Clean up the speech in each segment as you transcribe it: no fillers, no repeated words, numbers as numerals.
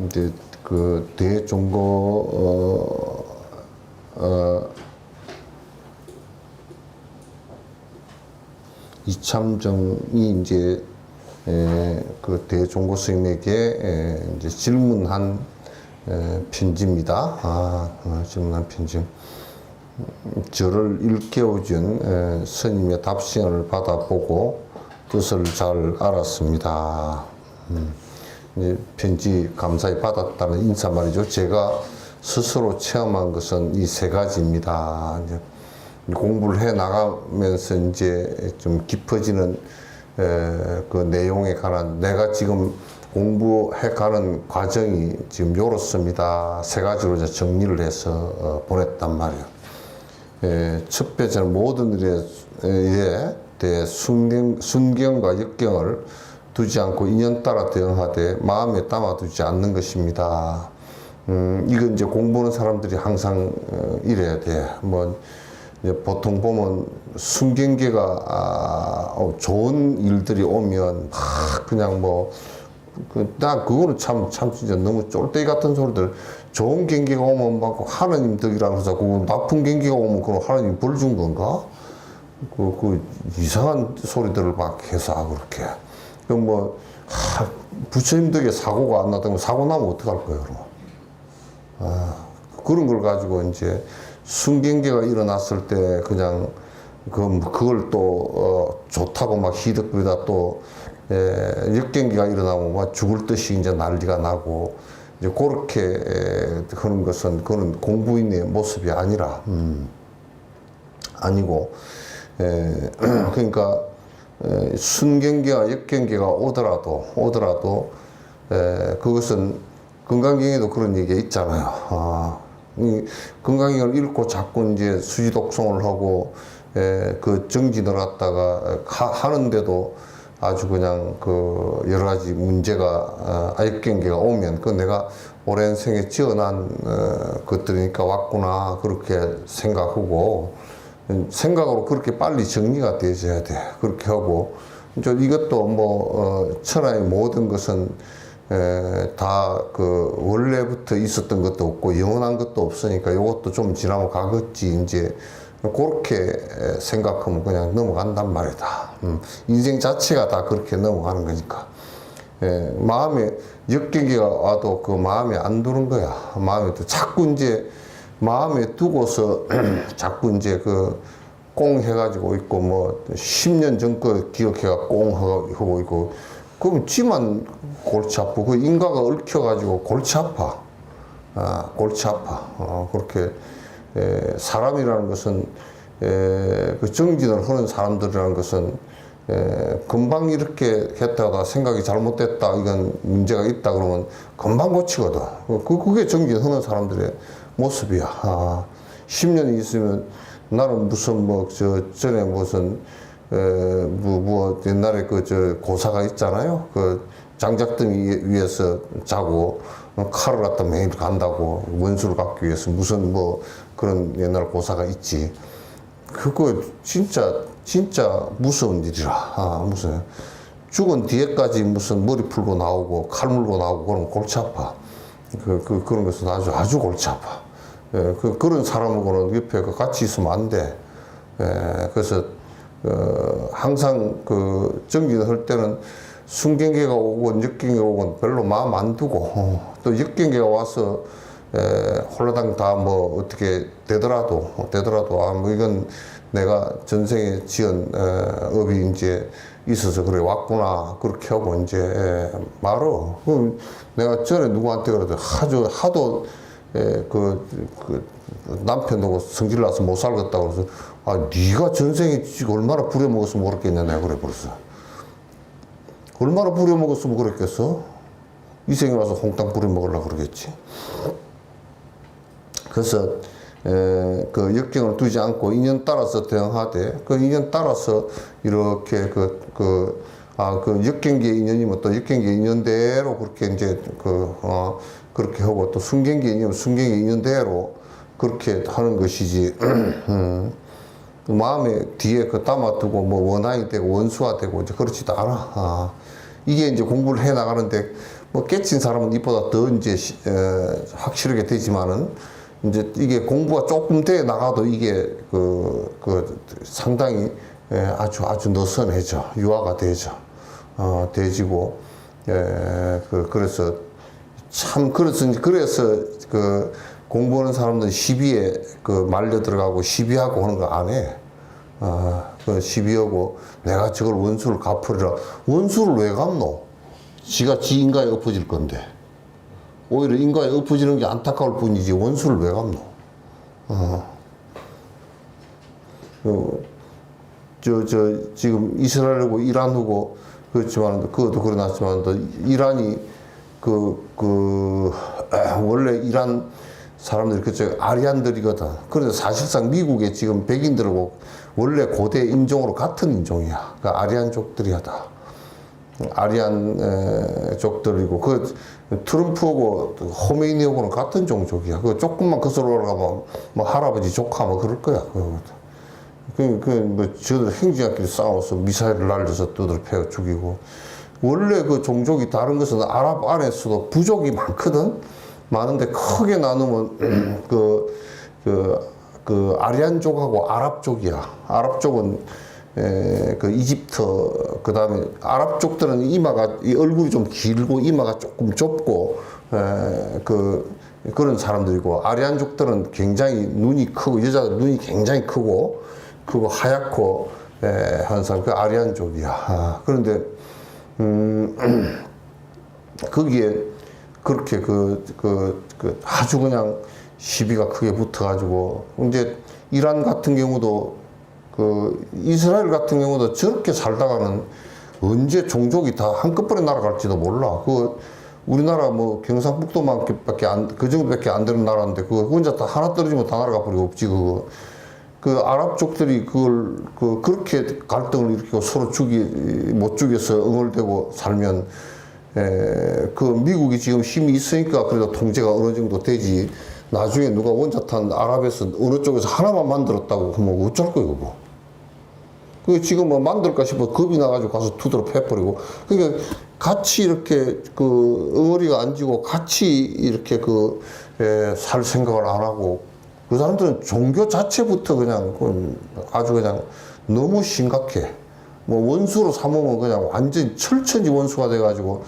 이제 그 대종고 이참정이 이제 그 대종고 스님에게 이제 질문한 편지입니다. 질문한 편지. 저를 일깨워준 스님의 답신을 받아보고 뜻을 잘 알았습니다. 이제 편지 감사히 받았다는 인사말이죠. 제가 스스로 체험한 것은 이 세 가지입니다. 이제 공부를 해 나가면서 이제 좀 깊어지는 그 내용에 관한 내가 지금 공부해 가는 과정이 지금 요렇습니다. 세 가지로 이제 정리를 해서 보냈단 말이에요. 첫 번째는 모든 일에 대해 순경과 역경을 두지 않고 인연 따라 대응하되 마음에 담아두지 않는 것입니다. 이건 이제 공부하는 사람들이 항상 이래야 돼. 뭐 이제 보통 보면 순경계가 좋은 일들이 오면 그냥 뭐 나 그거는 참 진짜 너무 쫄대기 같은 소리들. 좋은 경기가 오면 막 하나님 덕이라고 해서 그 나쁜 경기가 오면 그럼 하나님 벌 준 건가? 그 이상한 소리들을 막 해서 그렇게. 그럼 뭐 부처님 덕에 사고가 안 나다면 사고 나면 어떡할 거예요, 그럼? 그런 걸 가지고 이제 순경계가 일어났을 때 그냥 그걸 또 좋다고 막 희덕거리다 또 역경계가 일어나면 막 죽을 듯이 이제 난리가 나고 이제 그렇게 하는 것은 그런 공부인의 모습이 아니라 아니고 그러니까 순경계와 역경계가 오더라도 그것은 건강경에도 그런 얘기가 있잖아요. 건강경을 읽고 자꾸 이제 수지독송을 하고 그 정진을 갖다가 하는데도 아주 그냥 그 여러 가지 문제가 역경계가 오면 그 내가 오랜 생에 지어난 것들이니까 왔구나 그렇게 생각하고 생각으로 그렇게 빨리 정리가 되어야 돼. 그렇게 하고 이것도 뭐 천하의 모든 것은 다 그 원래부터 있었던 것도 없고 영원한 것도 없으니까 이것도 좀 지나면 가겠지 이제 그렇게 생각하면 그냥 넘어간단 말이다. 인생 자체가 다 그렇게 넘어가는 거니까. 마음에 역경계가 와도 그 마음에 안 두는 거야. 마음에 자꾸 이제 마음에 두고서 자꾸 이제 그 꽁 해가지고 있고 뭐 10년 전 거 기억해가 꽁 하고 있고 그럼 지만 골치 아프고 그 인과가 얽혀가지고 골치 아파. 골치 아파. 그렇게 사람이라는 것은 그 정진을 하는 사람들이라는 것은 금방 이렇게 했다가 생각이 잘못됐다 이건 문제가 있다 그러면 금방 고치거든. 그게 정진하는 사람들의 모습이야. 10년이 있으면 나는 무슨 뭐 전에 무슨 뭐 옛날에 그 고사가 있잖아요. 그 장작등이 위에서 자고 칼을 갖다 매일 간다고 원수를 갖기 위해서 무슨 뭐 그런 옛날 고사가 있지. 그거 진짜 무서운 일이라. 무슨 죽은 뒤에까지 무슨 머리 풀고 나오고 칼 물고 나오고 그러면 골치 아파. 그런 것은 아주 골치 아파. 예, 그런 사람하고는 옆에 같이 있으면 안 돼. 예, 그래서, 항상 정진을 할 때는 순경계가 오고 역경계가 오고 별로 마음 안 두고, 또 역경계가 와서, 홀라당 다 뭐 어떻게 되더라도, 뭐 이건 내가 전생에 지은, 업이 이제 있어서 그래 왔구나. 그렇게 하고 이제, 말어. 내가 전에 누구한테 그래도 하도, 남편하고 성질 나서 못 살겠다고 그래서, 네가 전생에 얼마나 부려먹었으면 그랬겠냐, 내가 그래 벌써. 얼마나 부려먹었으면 그랬겠어? 이 생에 와서 홍땅 부려먹으려고 그러겠지. 그래서, 역경을 두지 않고 인연 따라서 대응하되, 인연 따라서 이렇게 역경계 인연이면 또 역경계 인연대로 그렇게 이제 그렇게 하고 또 순경계 인연이면 순경계 인연대로 그렇게 하는 것이지. 마음에 뒤에 담아두고 뭐 원한이 되고 원수가 되고 이제 그렇지도 않아. 이게 이제 공부를 해 나가는데 뭐 깨친 사람은 이보다 더 이제 확실하게 되지만은 이제 이게 공부가 조금 돼 나가도 이게 상당히 아주 느슨해져. 유화가 되죠. 되지고 그래서 공부하는 사람들은 시비에 말려 들어가고 시비하고 하는 거 안 해. 시비하고 내가 저걸 원수를 갚으리라. 원수를 왜 갚노? 지가 지 인가에 엎어질 건데. 오히려 인가에 엎어지는 게 안타까울 뿐이지 원수를 왜 갚노? 지금 이스라엘하고 이란하고 그렇지만 그것도 그러났지만 이란이 원래 이란 사람들이 아리안들이거든. 그래서 사실상 미국에 지금 백인들하고 원래 고대 인종으로 같은 인종이야. 그러니까 아리안족들이다. 아리안족들이고 트럼프하고 호메이니하고는 같은 종족이야. 조금만 거슬러 올라가면 뭐 할아버지 조카 뭐 그럴 거야. 뭐 저들 행정학끼리 싸워서 미사일을 날려서 두들 패어 죽이고. 원래 종족이 다른 것은 아랍 안에서도 부족이 많거든. 많은데 크게 나누면 아리안족하고 아랍족이야. 아랍족은 이집트, 그 다음에 아랍족들은 이 얼굴이 좀 길고 이마가 조금 좁고 그런 사람들이고, 아리안족들은 굉장히 눈이 크고, 여자들 눈이 굉장히 크고 하얗고 한 사람, 아리안족이야. 그런데 거기에 그렇게 아주 그냥 시비가 크게 붙어가지고, 이제 이란 같은 경우도 이스라엘 같은 경우도 저렇게 살다가는 언제 종족이 다 한꺼번에 날아갈지도 몰라. 우리나라 뭐 경상북도만밖에 그 정도밖에 안 되는 나라인데 혼자 다 하나 떨어지면 다 날아가 버리고 없지. 아랍족들이 그렇게 갈등을 일으키고 서로 못 죽여서 응얼대고 살면, 미국이 지금 힘이 있으니까 그래도 통제가 어느 정도 되지. 나중에 누가 원자탄 아랍에서 어느 쪽에서 하나만 만들었다고 하면 어쩔 거예요, 뭐. 지금 뭐 만들까 싶어 겁이 나가지고 가서 두드러 패버리고. 그러니까 같이 이렇게 응어리가 안 지고 같이 이렇게 살 생각을 안 하고, 그 사람들은 종교 자체부터 그냥 아주 그냥 너무 심각해. 뭐 원수로 삼으면 그냥 완전 철천지 원수가 돼가지고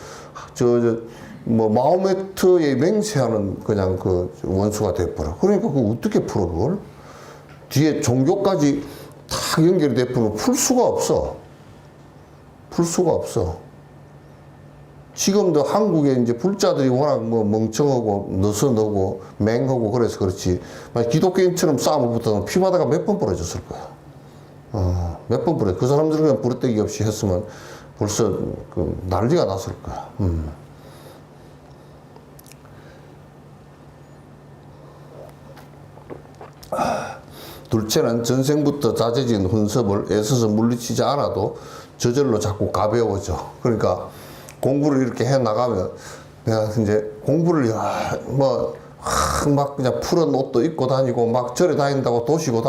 뭐 마호메트의 맹세하는 그냥 원수가 돼버려. 그러니까 어떻게 풀어 그걸? 뒤에 종교까지 다 연결이 돼버리면 풀 수가 없어. 지금도 한국에 이제 불자들이 워낙 뭐 멍청하고 느슨하고 맹하고 그래서 그렇지. 기독교인처럼 싸움을 붙어서 피바다가 몇 번 벌어졌을 거야. 몇 번 벌어. 그 사람들은 그냥 부르떼기 없이 했으면 벌써 난리가 났을 거야. 둘째는 전생부터 자제진 혼섭을 애써서 물리치지 않아도 저절로 자꾸 가벼워져. 그러니까 공부를 이렇게 해 나가면 내가 이제 공부를 막 그냥 푸른 옷도 입고 다니고 막 절에 다닌다고 도시고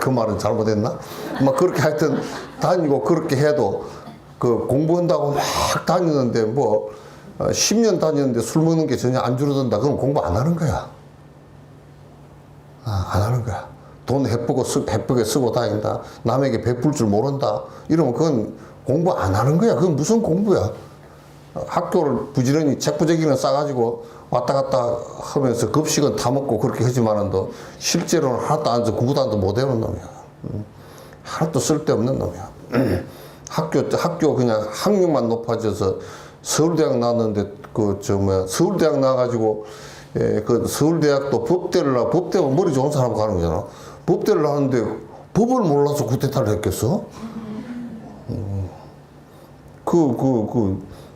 그 말은 잘못했나? 막 그렇게 하여튼 다니고 그렇게 해도 그 공부한다고 막 다니는데 뭐 10년 다녔는데 술 먹는 게 전혀 안 줄어든다. 그럼 공부 안 하는 거야. 안 하는 거야. 돈 해쁘게 쓰고 다닌다. 남에게 베풀 줄 모른다. 이러면 그건 공부 안 하는 거야. 그건 무슨 공부야. 학교를 부지런히 책부재기는 싸가지고 왔다 갔다 하면서 급식은 다 먹고 그렇게 하지만은 실제로는 하나도 안 해서 구구단도 못 해놓은 놈이야. 하나도 쓸데없는 놈이야. 학교 그냥 학력만 높아져서 서울대학 나왔는데 서울대학 나와가지고 그 서울대학도 법대면 머리 좋은 사람 가는 거잖아. 법대를 나왔는데 법을 몰라서 구태타를 했겠어?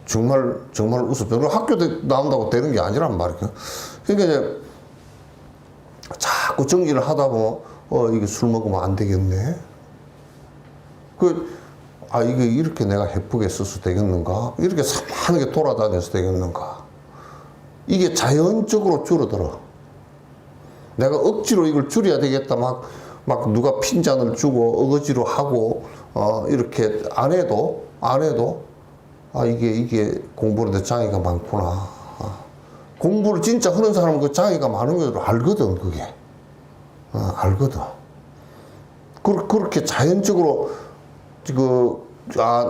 정말 우습죠. 학교 나온다고 되는 게 아니란 말이야. 그러니까 이제 자꾸 정리를 하다 보면 이게 술 먹으면 안 되겠네. 이게 이렇게 내가 해프게 써서 되겠는가? 이렇게 산만하게 돌아다녀서 되겠는가? 이게 자연적으로 줄어들어. 내가 억지로 이걸 줄여야 되겠다. 막 누가 핀잔을 주고 어거지로 하고, 이렇게 안 해도, 이게 공부하는데 장애가 많구나. 공부를 진짜 하는 사람은 그 장애가 많은 걸 알거든, 그게. 알거든. 그렇게 자연적으로,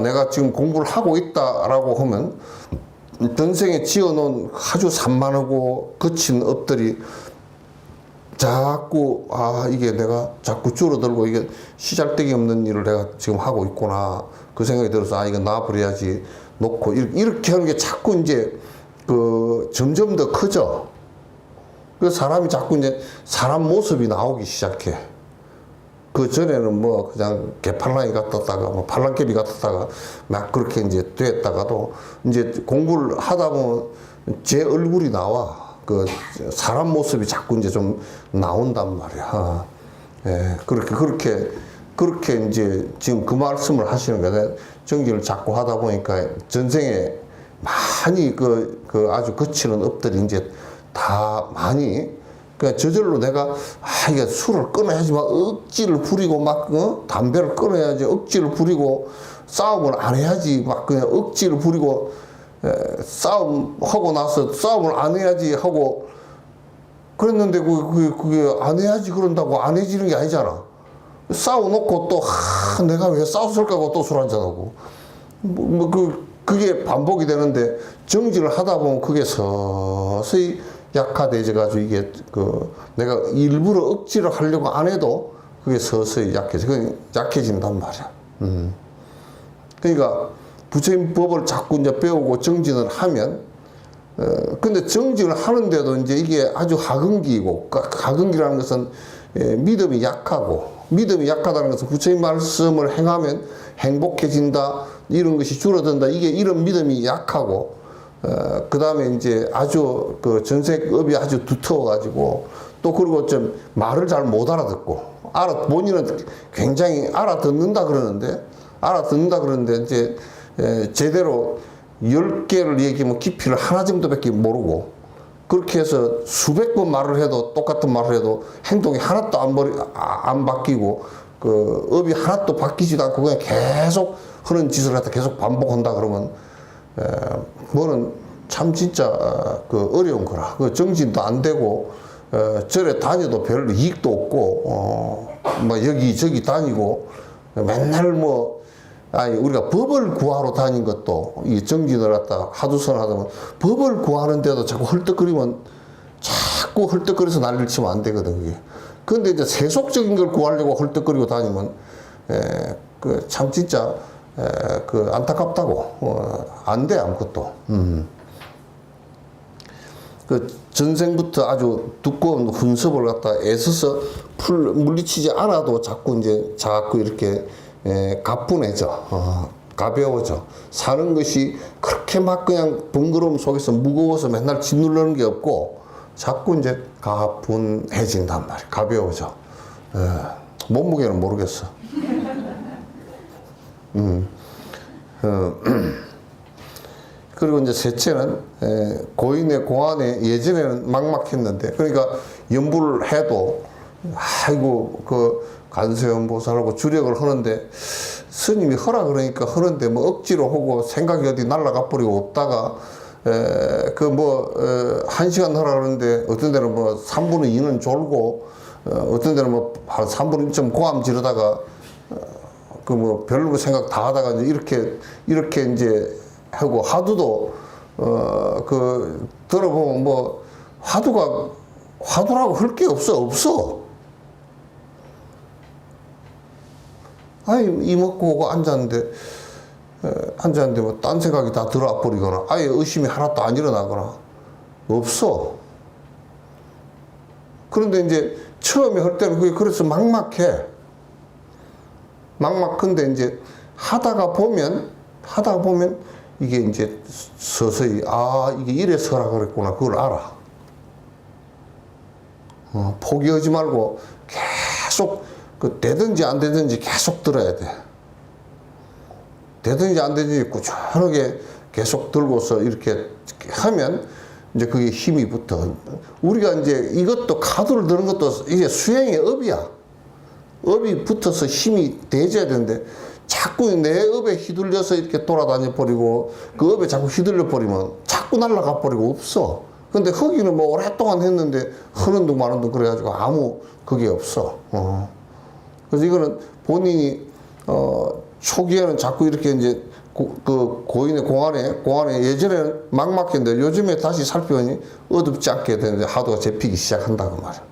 내가 지금 공부를 하고 있다라고 하면, 전생에 지어놓은 아주 산만하고 거친 업들이 자꾸, 이게 내가 자꾸 줄어들고, 이게 시잘데기 없는 일을 내가 지금 하고 있구나. 그 생각이 들어서, 이거 놔버려야지. 놓고, 이렇게 하는 게 자꾸 이제, 점점 더 커져. 그 사람이 자꾸 이제 사람 모습이 나오기 시작해. 그 전에는 그냥 개팔랑이 같았다가, 팔랑개비 같았다가, 막 그렇게 이제 됐다가도, 이제 공부를 하다 보면 제 얼굴이 나와. 사람 모습이 자꾸 이제 좀 나온단 말이야. 그렇게 이제 지금 그 말씀을 하시는 거예요. 정기를 자꾸 하다 보니까 전생에 많이 아주 거치는 업들이 이제 다 많이 저절로 내가 이게 술을 끊어야지만 억지를 부리고 담배를 끊어야지 억지를 부리고 싸움을 안 해야지 그냥 억지를 부리고 싸움하고 나서 싸움을 안 해야지 하고 그랬는데 그게 안 해야지 그런다고 안 해지는 게 아니잖아. 싸워놓고 또 내가 왜 싸웠을까 하고 또 술 한잔하고 그게 반복이 되는데 정지를 하다 보면 그게 서서히 약화되져 가지고 이게 내가 일부러 억지를 하려고 안 해도 그게 서서히 약해진단 말이야. 그러니까 부처님 법을 자꾸 이제 배우고 정진을 하면, 근데 정진을 하는데도 이제 이게 아주 하근기이고, 하근기라는 것은 믿음이 약하다는 것은 부처님 말씀을 행하면 행복해진다, 이런 것이 줄어든다, 이런 믿음이 약하고, 그 다음에 이제 아주 전sek업이 아주 두터워가지고, 또 그리고 좀 말을 잘 못 알아듣고, 본인은 굉장히 알아듣는다 그러는데 이제 제대로 10개를 얘기하면 깊이를 하나 정도밖에 모르고 그렇게 해서 수백 번 말을 해도 똑같은 말을 해도 행동이 하나도 안 바뀌고 업이 하나도 바뀌지도 않고 그냥 계속 하는 짓을 갖다 계속 반복한다 그러면 뭐는 참 진짜 어려운 거라. 정진도 안 되고 절에 다녀도 별 이익도 없고 여기저기 다니고 맨날 우리가 법을 구하러 다닌 것도, 이 정진을 갖다 하두선 하다 보면, 법을 구하는데도 자꾸 헐떡거려서 난리를 치면 안 되거든, 그게. 근데 이제 세속적인 걸 구하려고 헐떡거리고 다니면, 참 진짜, 안타깝다고. 안 돼, 아무것도. 전생부터 아주 두꺼운 훈섭을 갖다 애써서 물리치지 않아도 자꾸 이렇게 가뿐해져. 가벼워져. 사는 것이 그렇게 그냥 번거로움 속에서 무거워서 맨날 짓누르는 게 없고, 자꾸 이제 가뿐해진단 말이야. 가벼워져. 몸무게는 모르겠어. 그리고 이제 셋째는, 고인의 공안에 예전에는 막막했는데, 그러니까 연부를 해도, 간세음보살하고 주력을 하는데 스님이 허라 그러니까 하는데 뭐 억지로 하고 생각이 어디 날아가 버리고 없다가 그 뭐 1시간 하라 그러는데 어떤 데는 뭐 3분의 2는 졸고 어떤 데는 뭐 한 3분의 1좀 고함 지르다가 그 뭐 별로 생각 다 하다가 이제 이렇게 이제 하고 화두도 그 들어보면 뭐 화두라고 할 게 없어. 아니 이먹고 오고 앉았는데 뭐 딴 생각이 다 들어와 버리거나 아예 의심이 하나도 안 일어나거나 없어. 그런데 이제 처음에 할 때는 그게 그래서 막막해. 막막한데 이제 하다가 보면 이게 이제 서서히 이게 이래서 하라 그랬구나 그걸 알아. 포기하지 말고 계속 되든지 안 되든지 계속 들어야 돼. 되든지 안 되든지 꾸준하게 계속 들고서 이렇게 하면 이제 그게 힘이 붙어. 우리가 이제 이것도 카드를 드는 것도 이게 수행의 업이야. 업이 붙어서 힘이 대줘야 되는데 자꾸 내 업에 휘둘려서 이렇게 돌아다녀 버리고 그 업에 자꾸 휘둘려 버리면 자꾸 날아가 버리고 없어. 근데 거기는 뭐 오랫동안 했는데 하는 둥 마는 둥 그래가지고 아무 그게 없어. 그래서 이거는 본인이 초기에는 자꾸 이렇게 이제 그 고인의 공안에 예전에는 막막했는데 요즘에 다시 살펴보니 어둡지 않게 되는데 하도가 잡히기 시작한다고 말이야.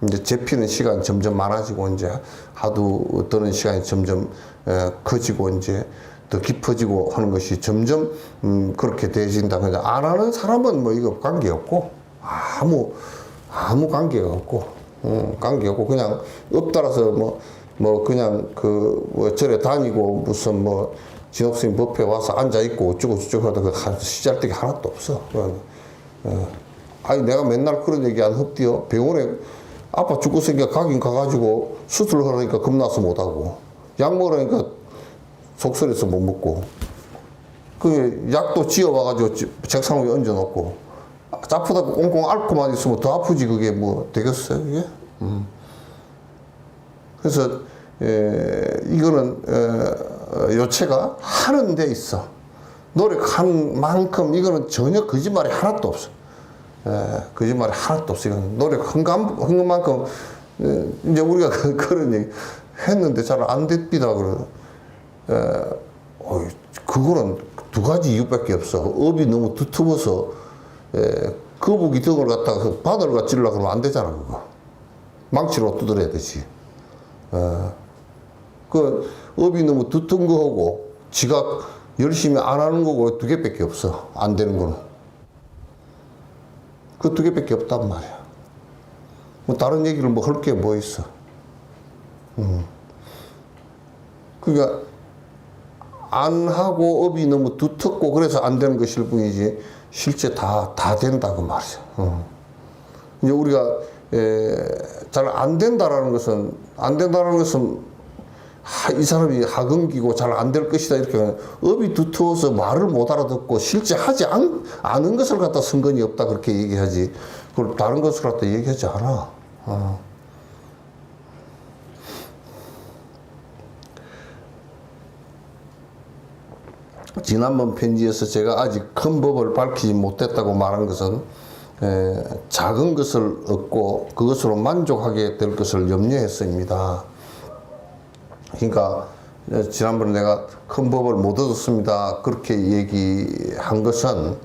이제 잡히는 시간이 점점 많아지고 이제 하도 드는 시간이 점점 커지고 이제 더 깊어지고 하는 것이 점점 그렇게 되어진다. 근데 안 하는 사람은 뭐 이거 관계없고 아무 관계가 없고 그냥 업 따라서 뭐 그냥 뭐 절에 다니고 무슨 뭐 진옥스님 법회 와서 앉아 있고 어쩌고 저쩌고 하다가 시잘데기 하나도 없어. 아니 내가 맨날 그런 얘기 안 흡디요. 병원에 아파 죽고 생겨 가긴 가가지고 수술을 하려니까 겁나서 못하고 약 먹으라니까 속설에서 못 먹고 그 약도 지어와가지고 책상 위에 얹어놓고 아프다고 꽁꽁 앓고만 있으면 더 아프지 그게 뭐 되겠어요 그게? 그래서 이거는 요체가 하는 데 있어. 노력한 만큼 이거는 전혀 거짓말이 하나도 없어. 거짓말이 하나도 없어. 이건 노력한 것만큼 이제 우리가 그런 얘기 했는데 잘 안 됩니다. 그거는 두 가지 이유밖에 없어. 업이 너무 두터워서 거북이 덕을 갖다가 바늘과 찔러고 그러면 안 되잖아. 그거 망치로 두드려야 되지. 그 업이 너무 두터운 거하고 지가 열심히 안 하는 거고 두 개밖에 없어. 안 되는 거는 그 두 개밖에 없단 말이야. 뭐 다른 얘기를 뭐 할 게 뭐 있어. 그러니까 안 하고 업이 너무 두텁고 그래서 안 되는 것일 뿐이지 실제 다 된다고 말이야. 이제 우리가 잘 안 된다라는 것은 이 사람이 하근기고 잘 안 될 것이다 이렇게 하면 업이 두터워서 말을 못 알아듣고 실제 하지 않은 것을 갖다 성건이 없다 그렇게 얘기하지 그걸 다른 것을 갖다 얘기하지 않아. 지난번 편지에서 제가 아직 큰 법을 밝히지 못했다고 말한 것은 작은 것을 얻고 그것으로 만족하게 될 것을 염려했습니다. 그러니까 지난번에 내가 큰 법을 못 얻었습니다 그렇게 얘기한 것은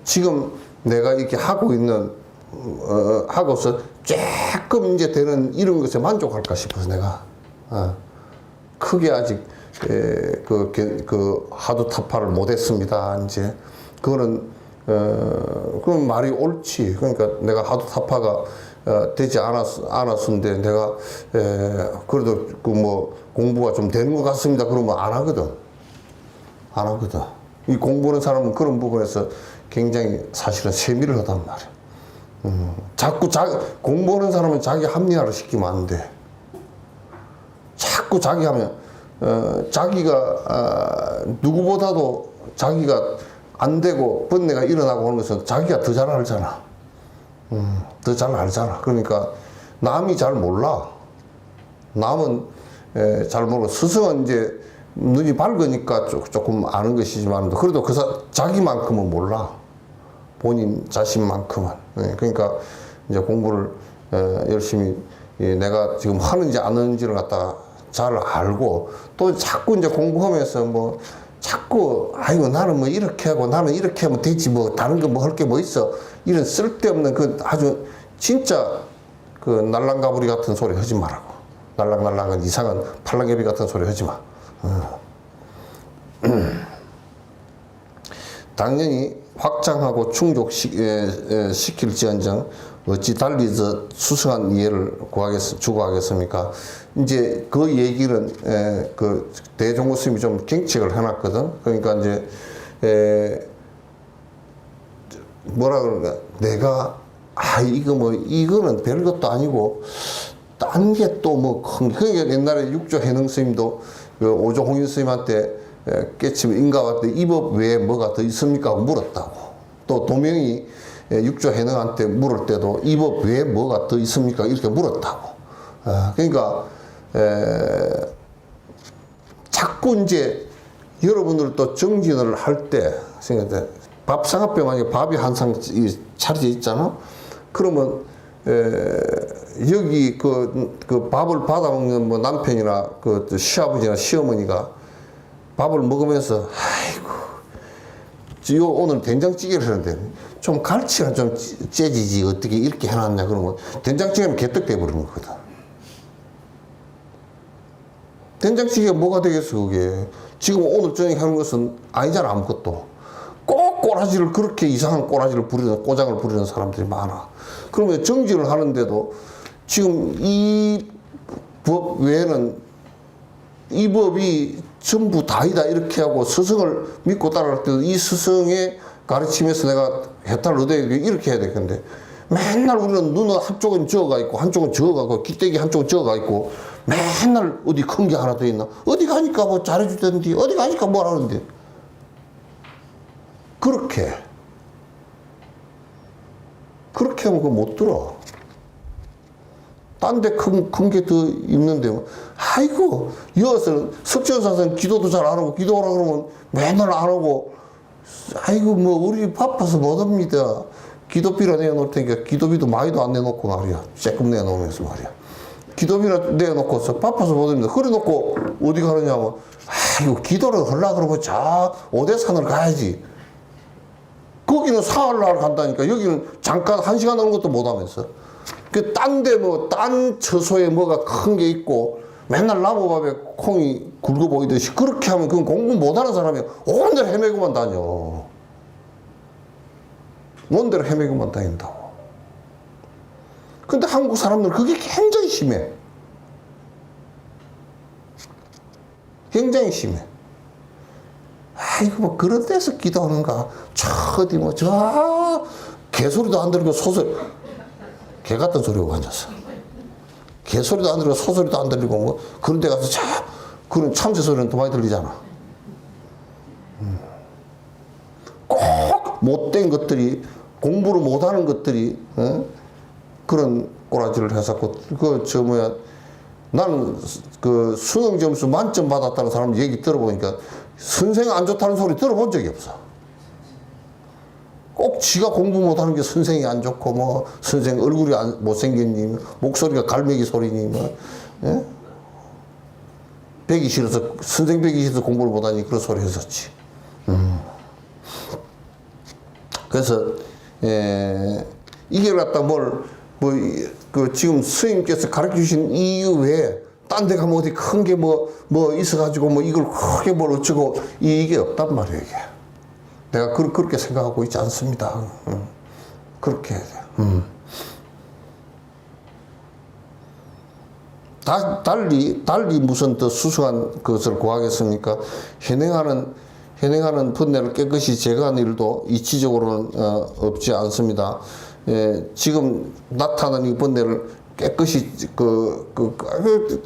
지금 내가 이렇게 하고 있는 하고서 조금 이제 되는 이런 것에 만족할까 싶어서 내가 크게 아직 그 하도 타파를 못했습니다. 이제 그거는 그건 말이 옳지. 그러니까 내가 하도 타파가 되지 않았는데 내가 그래도 그 뭐 공부가 좀 되는 것 같습니다. 그러면 안 하거든. 이 공부하는 사람은 그런 부분에서 굉장히 사실은 세밀을 하단 말이야. 자꾸 공부하는 사람은 자기 합리화를 시키면 안 돼. 자꾸 자기 하면 자기가 누구보다도 자기가 안 되고 번뇌가 일어나고 하는 것은 자기가 더 잘 알잖아. 더 잘 알잖아. 그러니까 남이 잘 몰라. 남은 잘 모르고 스승은 이제 눈이 밝으니까 조금 아는 것이지만 그래도 자기만큼은 몰라. 본인 자신만큼은. 그러니까 이제 공부를 열심히 내가 지금 하는지 안 하는지를 갖다가 잘 알고 또 자꾸 이제 공부하면서 뭐 자꾸 아이고 나는 뭐 이렇게 하고 나는 이렇게 하면 되지 뭐 다른 거 뭐 할 게 뭐 있어 이런 쓸데없는 그 아주 진짜 그 날랑가부리 같은 소리 하지 말라고. 날랑날랑한 이상한 팔랑개비 같은 소리 하지 마. 당연히 확장하고 충족시킬지언정 어찌 달리 수승한 이해를 주고하겠습니까? 이제 그 얘기는 그 대종고 스님이 좀 경책을 해놨거든. 그러니까 이제 뭐라 그러나 내가 이거는 별것도 아니고 딴 게 또 뭐 그러니까 옛날에 육조 해능 스님도 그 오조 홍인 스님한테 깨치면 인가한테 이 법 외에 뭐가 더 있습니까? 하고 물었다고. 또 도명이 육조 해능한테 물을 때도 이 법 외에 뭐가 더 있습니까? 이렇게 물었다고. 그러니까 자꾸 이제 여러분들 또 정진을 할 때 밥상앞에 만약에 밥이 한 상 차려져 있잖아. 그러면 여기 그 밥을 받아먹는 뭐 남편이나 그 시아버지나 시어머니가 밥을 먹으면서 아이고 오늘 된장찌개를 하는데 좀 갈치가 좀 째지지 어떻게 이렇게 해놨냐 그러면 된장찌개는 개떡 돼버리는 거거든. 된장찌개가 뭐가 되겠어 그게. 지금 오늘 저녁에 하는 것은 아니잖아 아무것도. 꼭 꼬라지를 그렇게 이상한 꼬라지를 부리는 꼬장을 부리는 사람들이 많아. 그러면 정진을 하는데도 지금 이 법 외에는 이 법이 전부 다이다 이렇게 하고 스승을 믿고 따라갈 때도 이 스승의 가르침에서 내가 해탈을 얻어야 돼 이렇게 해야 되겠는데 맨날 우리는 눈은 한쪽은 저어가 있고 한쪽은 저어가 있고 기대기 한쪽은 저어가 있고 맨날 어디 큰 게 하나 더 있나 어디 가니까 뭐 잘해주던데 어디 가니까 뭘 하는데 그렇게 하면 그거 못 들어. 딴 데 큰 게 더 있는데, 아이고, 이어서는 석전사선 기도도 잘 안 하고, 기도하라 그러면 맨날 안 하고, 아이고, 뭐, 우리 바빠서 못 합니다. 기도비라 내놓을 테니까 기도비도 많이도 안 내놓고 말이야. 조금 내놓으면서 말이야. 기도비나 내놓고서 바빠서 못 합니다. 그래 놓고 어디 가느냐면, 아이고, 기도를 하려고 그러면 자, 오대산을 가야지. 거기는 사흘날 간다니까. 여기는 잠깐 1시간 하는 것도 못 하면서. 그, 딴 처소에 뭐가 큰 게 있고, 맨날 나무밥에 콩이 굵어 보이듯이 그렇게 하면 그건 공부 못 하는 사람이 온데로 헤매고만 다녀. 온데로 헤매고만 다닌다고. 근데 한국 사람들은 그게 굉장히 심해. 굉장히 심해. 아이고, 뭐, 그런 데서 기도하는가. 어디 뭐, 개소리도 안 들리고 소소리. 개 같은 소리하고 앉았어. 개소리도 안 들리고 소소리도 안 들리고 뭐 그런 데 가서 그런 참새 소리는 더 많이 들리잖아. 꼭 못된 것들이 공부를 못하는 것들이 그런 꼬라지를 해서 나는 그 수능 점수 만점 받았다는 사람 얘기 들어보니까 선생 안 좋다는 소리 들어본 적이 없어. 꼭 지가 공부 못하는 게 선생이 안 좋고 뭐 선생 얼굴이 못생겼니 목소리가 갈매기 소리니 뭐 예? 배기 싫어서 선생 배기 싫어서 공부를 못하니 그런 소리 했었지. 그래서 이게 갖다 그 지금 스님께서 가르쳐 주신 이유 외에 딴 데 가면 어디 큰 게 뭐 있어가지고 뭐 이걸 크게 뭘 어쩌고 이게 없단 말이에요 이게. 내가 그렇게 생각하고 있지 않습니다. 그렇게 해야 돼요. 달리 무슨 더 수수한 것을 구하겠습니까? 현행하는 번뇌를 깨끗이 제거하는 일도 이치적으로는 없지 않습니다. 지금 나타난 이 번뇌를 깨끗이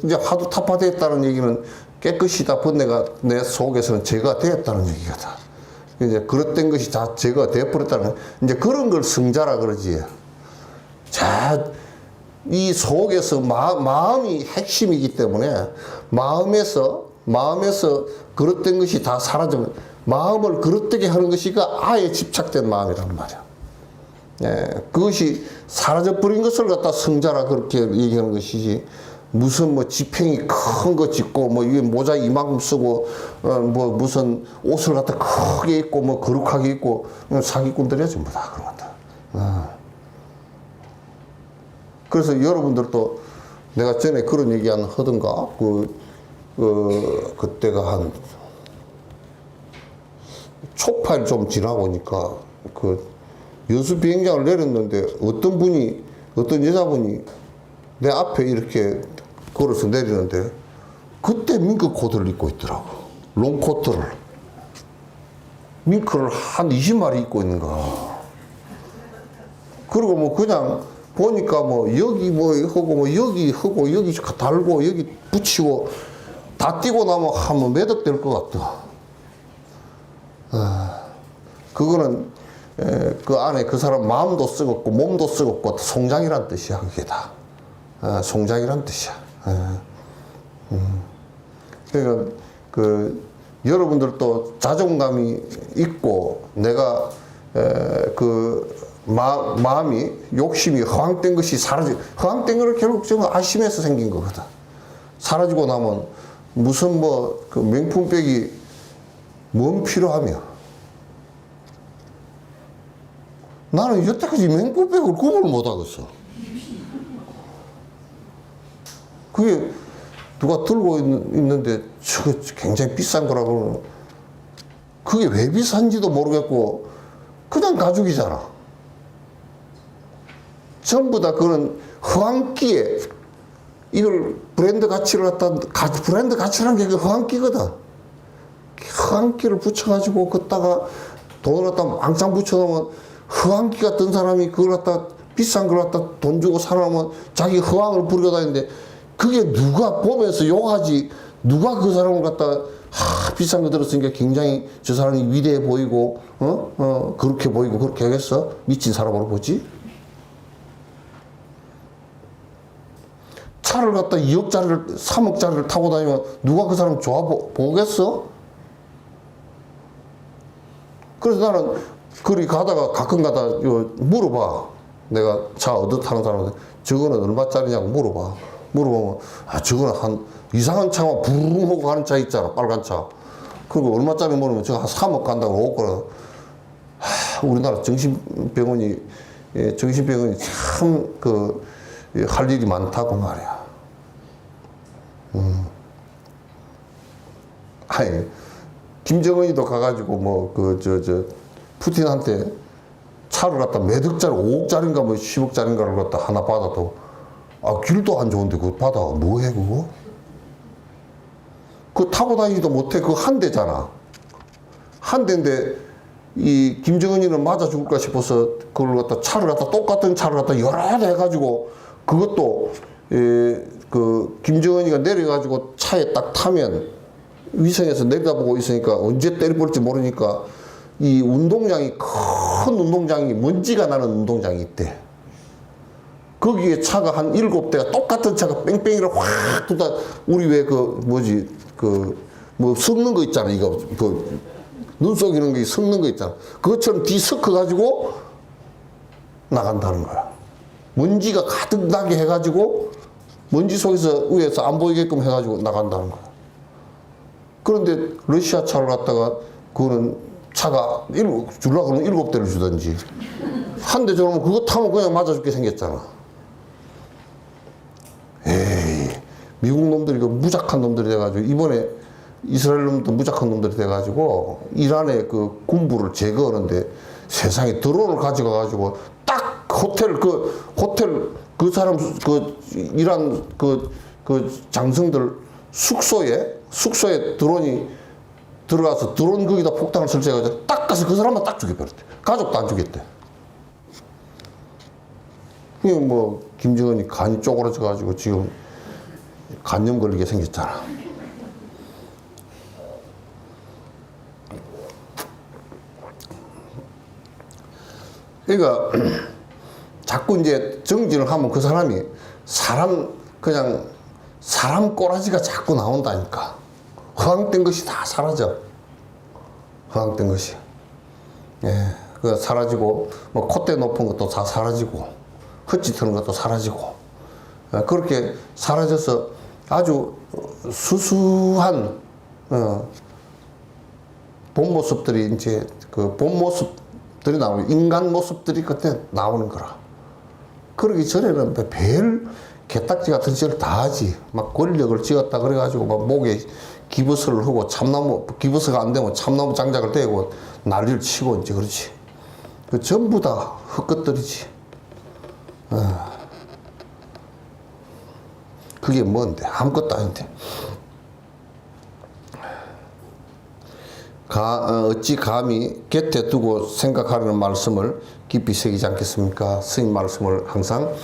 이제 하도 타파되었다는 얘기는 깨끗이 다 번뇌가 내 속에서는 제거되었다는 얘기거든. 이제 그릇된 것이 다 제거가 되어버렸다는 이제 그런 걸 성자라 그러지. 자, 이 속에서 마음이 핵심이기 때문에 마음에서 그릇된 것이 다 사라지면 마음을 그릇되게 하는 것이 아예 집착된 마음이란 말이야. 예, 그것이 사라져버린 것을 갖다 성자라 그렇게 얘기하는 것이지, 무슨 뭐 지팽이 큰 거 짓고 뭐 이게 모자 이만큼 쓰고 뭐 무슨 옷을 갖다 크게 입고 뭐 거룩하게 입고 사기꾼들이야 전부 다 그런 것들. 그래서 여러분들도 내가 전에 그런 얘기 하던가 그때가 한 초파일 좀 지나보니까 여수 비행장을 내렸는데 어떤 여자분이 내 앞에 이렇게 걸어서 내리는데 그때 밍크 코트를 입고 있더라고. 롱코트를. 밍크를 한 20마리 입고 있는 거야. 그리고 뭐 그냥 보니까 뭐 여기 뭐 하고 뭐 여기 하고 여기 달고 여기 붙이고 다 띄고 나면 한번 매덕될 것 같다. 그거는 그 안에 그 사람 마음도 썩었고 몸도 썩었고 송장이란 뜻이야. 그게 다 송장이란 뜻이야. 그러니까 여러분들도 자존감이 있고 내가 마음이 욕심이 허황된 것이 허황된 거를 결국 지금 아심에서 생긴 거거든. 사라지고 나면 무슨 그 명품백이 뭔 필요하며. 나는 여태까지 명품백을 구분을 못 하겠어. 그게 누가 들고 있는데 저거 굉장히 비싼 거라고 그러면 그게 왜 비싼지도 모르겠고 그냥 가죽이잖아. 전부 다 그런 허황기에 이걸 브랜드 가치를 브랜드 가치라는 게 허황기거든. 허황기를 붙여가지고 걷다가 돈을 갖다 왕창 붙여놓으면 허황기 같은 사람이 그걸 갖다 비싼 걸 갖다 돈 주고 사놓으면 자기 허황을 부리고 다니는데 그게 누가 보면서 욕하지, 누가 그 사람을 갖다 비싼 거 들었으니까 굉장히 저 사람이 위대해 보이고 그렇게 보이고 그렇게 하겠어? 미친 사람으로 보지? 차를 갖다 2억짜리를 3억짜리를 타고 다니면 누가 그 사람 좋아 보겠어? 그래서 나는 거리 가다가 가끔 가다 물어봐. 내가 차 얻어 타는 사람한테 저거는 얼마짜리냐고 물어보면 저거는 한 이상한 차만 부르릉 하고 가는 차 있잖아. 빨간 차. 그리고 얼마짜리 물으면 저거 한 3억 간다고 오거든. 우리나라 정신병원이 참 할 일이 많다고 말이야. 아니, 김정은이도 가가지고 푸틴한테 차를 갖다 몇 억짜리, 5억짜리인가 뭐 10억짜리인가를 갖다 하나 받아도 길도 안 좋은데 그거 받아 뭐해 그거? 그거 타고 다니지도 못해. 그거 한 대잖아. 한 대인데 이 김정은이는 맞아 죽을까 싶어서 그걸 갖다 똑같은 차를 갖다 여러 대 해가지고 그것도 김정은이가 내려가지고 차에 딱 타면 위성에서 내려다보고 있으니까 언제 때려볼지 모르니까 이 운동장이 큰 운동장이 먼지가 나는 운동장이 있대. 거기에 차가 한 7대가 똑같은 차가 뺑뺑이를 확 두다 우리 왜 섞는 거 있잖아. 이거 눈속 이런 게 섞는 거 있잖아. 그것처럼 뒤 섞어가지고 나간다는 거야. 먼지가 가득 나게 해가지고 먼지 속에서 위에서 안 보이게끔 해가지고 나간다는 거야. 그런데 러시아 차를 갖다가 그거는 차가 주려고 그러면 7대를 주든지 한 대 줘놓으면 그거 타면 그냥 맞아 죽게 생겼잖아. 에이, 미국 놈들이 무작한 놈들이 돼가지고 이번에 이스라엘 놈도 무작한 놈들이 돼가지고 이란의 그 군부를 제거하는데 세상에 드론을 가져가가지고 딱 호텔 그 사람 이란 장성들 숙소에 드론이 들어가서 드론 거기다 폭탄을 설치해가지고 딱 가서 그 사람만 딱 죽여버렸대. 가족도 안 죽였대. 이게 김정은이 간이 쪼그라져가지고 지금 간염 걸리게 생겼잖아. 그러니까 자꾸 이제 정진을 하면 그 사람이 그냥 사람 꼬라지가 자꾸 나온다니까. 허황된 것이 다 사라져. 허황된 것이. 예, 그 사라지고, 뭐, 콧대 높은 것도 다 사라지고, 헛짓 하는 것도 사라지고, 예, 그렇게 사라져서 아주 수수한, 본 모습들이 이제 그 본 모습들이 나오는, 인간 모습들이 그때 나오는 거라. 그러기 전에는 별 개딱지 같은 짓을 다 하지. 막 권력을 쥐었다 그래가지고 막 목에 기부스를 하고 기부스가 안 되면 참나무 장작을 대고 난리를 치고 이제 그렇지. 그 전부 다 헛것들이지. 그게 뭔데? 아무것도 아닌데. 어찌 감히 곁에 두고 생각하려는 말씀을 깊이 새기지 않겠습니까? 스님 말씀을 항상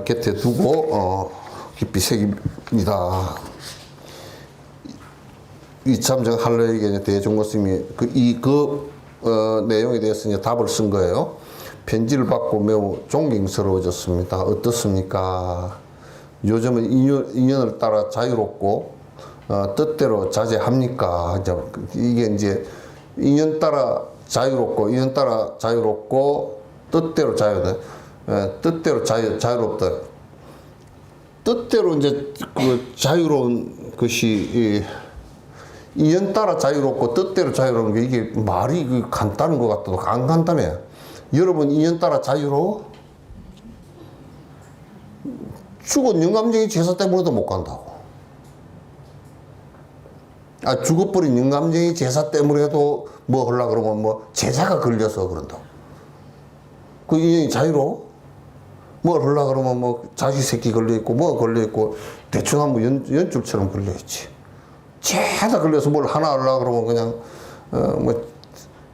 곁에 두고 깊이 새깁니다. 이 참정 할례에게 대종고 스님이 그 내용에 대해서 이제 답을 쓴 거예요. 편지를 받고 매우 존경스러워졌습니다. 어떻습니까? 요즘은 인연을 따라 자유롭고 뜻대로 자제합니까? 이게 이제 인연 따라 자유롭고 뜻대로 자유롭다. 뜻대로 이제 그 자유로운 것이 인연 따라 자유롭고 뜻대로 자유로운 게 이게 말이 간단한 것 같아도 안 간단해. 여러분 인연 따라 자유로워? 죽은 영감쟁이 제사 때문에도 못 간다고. 죽어버린 영감쟁이 제사 때문에도 뭐 하려고 그러면 뭐 제사가 걸려서 그런다고. 그 인연이 자유로워? 뭘 하려고 그러면 뭐 자식 새끼 걸려있고 뭐 걸려있고 대충 한번 연줄처럼 걸려있지. 죄다 걸려서 뭘 하나 하려고 그러면 그냥 뭐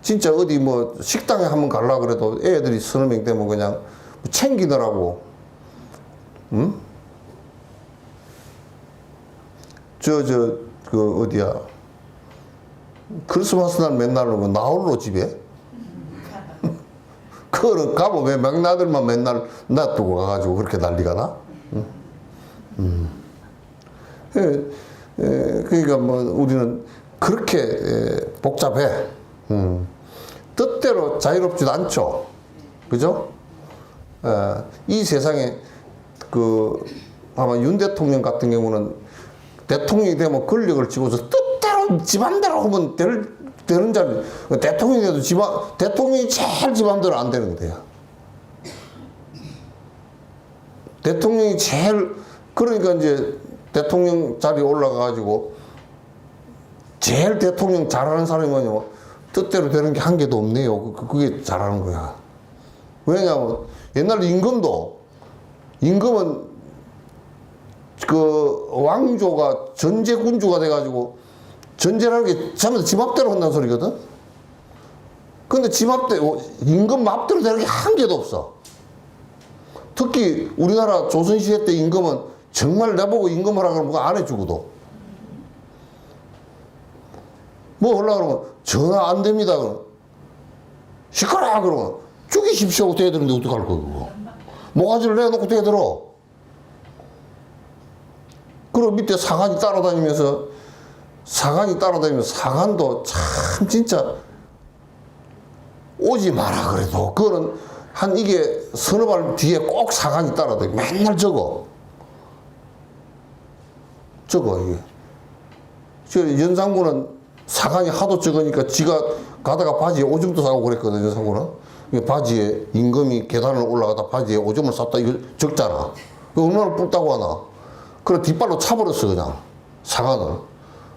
진짜 어디 뭐 식당에 한번 가려고 그래도 애들이 서너 명 되면 그냥 챙기느라고. 응? 그 어디야? 크리스마스 날 맨날 나홀로 집에? 그거는 가면 왜 맥나들만 맨날 놔두고 가가지고 그렇게 난리가 나? 그러니까 뭐 우리는 그렇게 복잡해. 뜻대로 자유롭지도 않죠. 그죠? 이 세상에 아마 윤 대통령 같은 경우는 대통령이 되면 권력을 쥐고서 뜻대로 지 맘대로 하면 되는 자리. 대통령이 돼도 대통령이 제일 지 맘대로 안 되는 거야. 대통령이 그러니까 이제 대통령 자리에 올라가가지고 제일 대통령 잘하는 사람이 뭐냐면 뜻대로 되는 게 한 개도 없네요. 그게 잘하는 거야. 왜냐하면 옛날 임금은 그 왕조가 전제군주가 돼가지고 전제라는 게 전부 지 맘대로 한다는 소리거든. 근데 임금 맘대로 되는 게 한 개도 없어. 특히 우리나라 조선시대 때 임금은 정말 내보고 임금하라 그러면 그거 안 해주거든. 뭐 하려고 그러면 전화 안 됩니다. 시끄러워 그러면 죽이십시오 하고 대드는데 어떡할 거야 그거. 모가지를 내놓고 대들어. 그리고 밑에 사관이 따라다니면서 사관도 참 진짜 오지 마라 그래도 그거는 이게 서너 발 뒤에 꼭 사관이 따라다니고 맨날 적어 이게. 연산군은 사관이 하도 적으니까 지가 가다가 바지에 오줌도 싸고 그랬거든. 연산군은 바지에 임금이 계단을 올라가다 바지에 오줌을 쌌다 이거 적잖아. 얼마나 뿔다고 하나. 그래 뒷발로 차버렸어 그냥 사관을.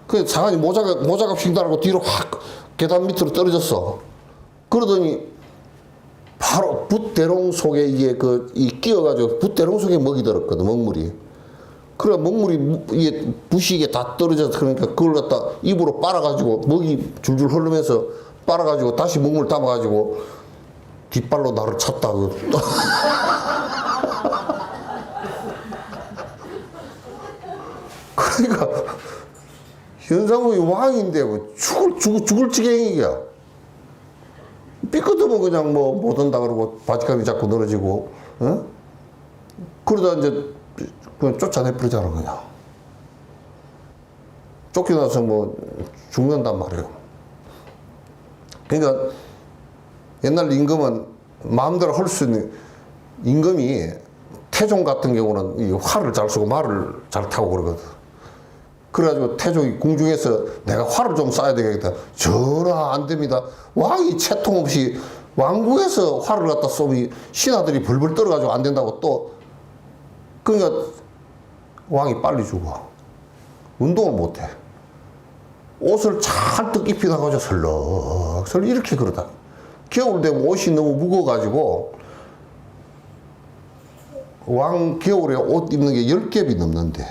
그 사관이 모자가 휙달고 뒤로 확 계단 밑으로 떨어졌어. 그러더니 바로 붓대롱 속에 이게 끼어가지고 붓대롱 속에 먹이 들었거든 먹물이. 그래 먹물이 이게 부시게 다 떨어져서 그러니까 그걸 갖다 입으로 빨아가지고 먹이 줄줄 흐르면서 빨아가지고 다시 먹물 담아가지고 뒷발로 나를 찼다. 그러니까 현상국이 왕인데 뭐 죽을 지경이야. 삐끗하면 그냥 뭐 못한다 그러고 바지감이 자꾸 늘어지고 어? 그러다 이제 그냥 쫓아내버리잖아, 그냥. 쫓겨나서 뭐 죽는단 말이에요. 그러니까 옛날 임금은 마음대로 할 수 있는, 임금이 태종 같은 경우는 이 활을 잘 쓰고 말을 잘 타고 그러거든. 그래가지고 태종이 궁중에서 내가 활을 좀 쏴야 되겠다. 전하 안 됩니다. 왕이 채통 없이 왕궁에서 활을 갖다 쏘면 신하들이 벌벌 떨어가지고 안 된다고 또. 그러니까 왕이 빨리 죽어. 운동을 못 해. 옷을 잔뜩 입히다가지고 설렁설렁 이렇게 그러다. 겨울 되면 옷이 너무 무거워가지고 왕 겨울에 옷 입는 게 10겹이 넘는데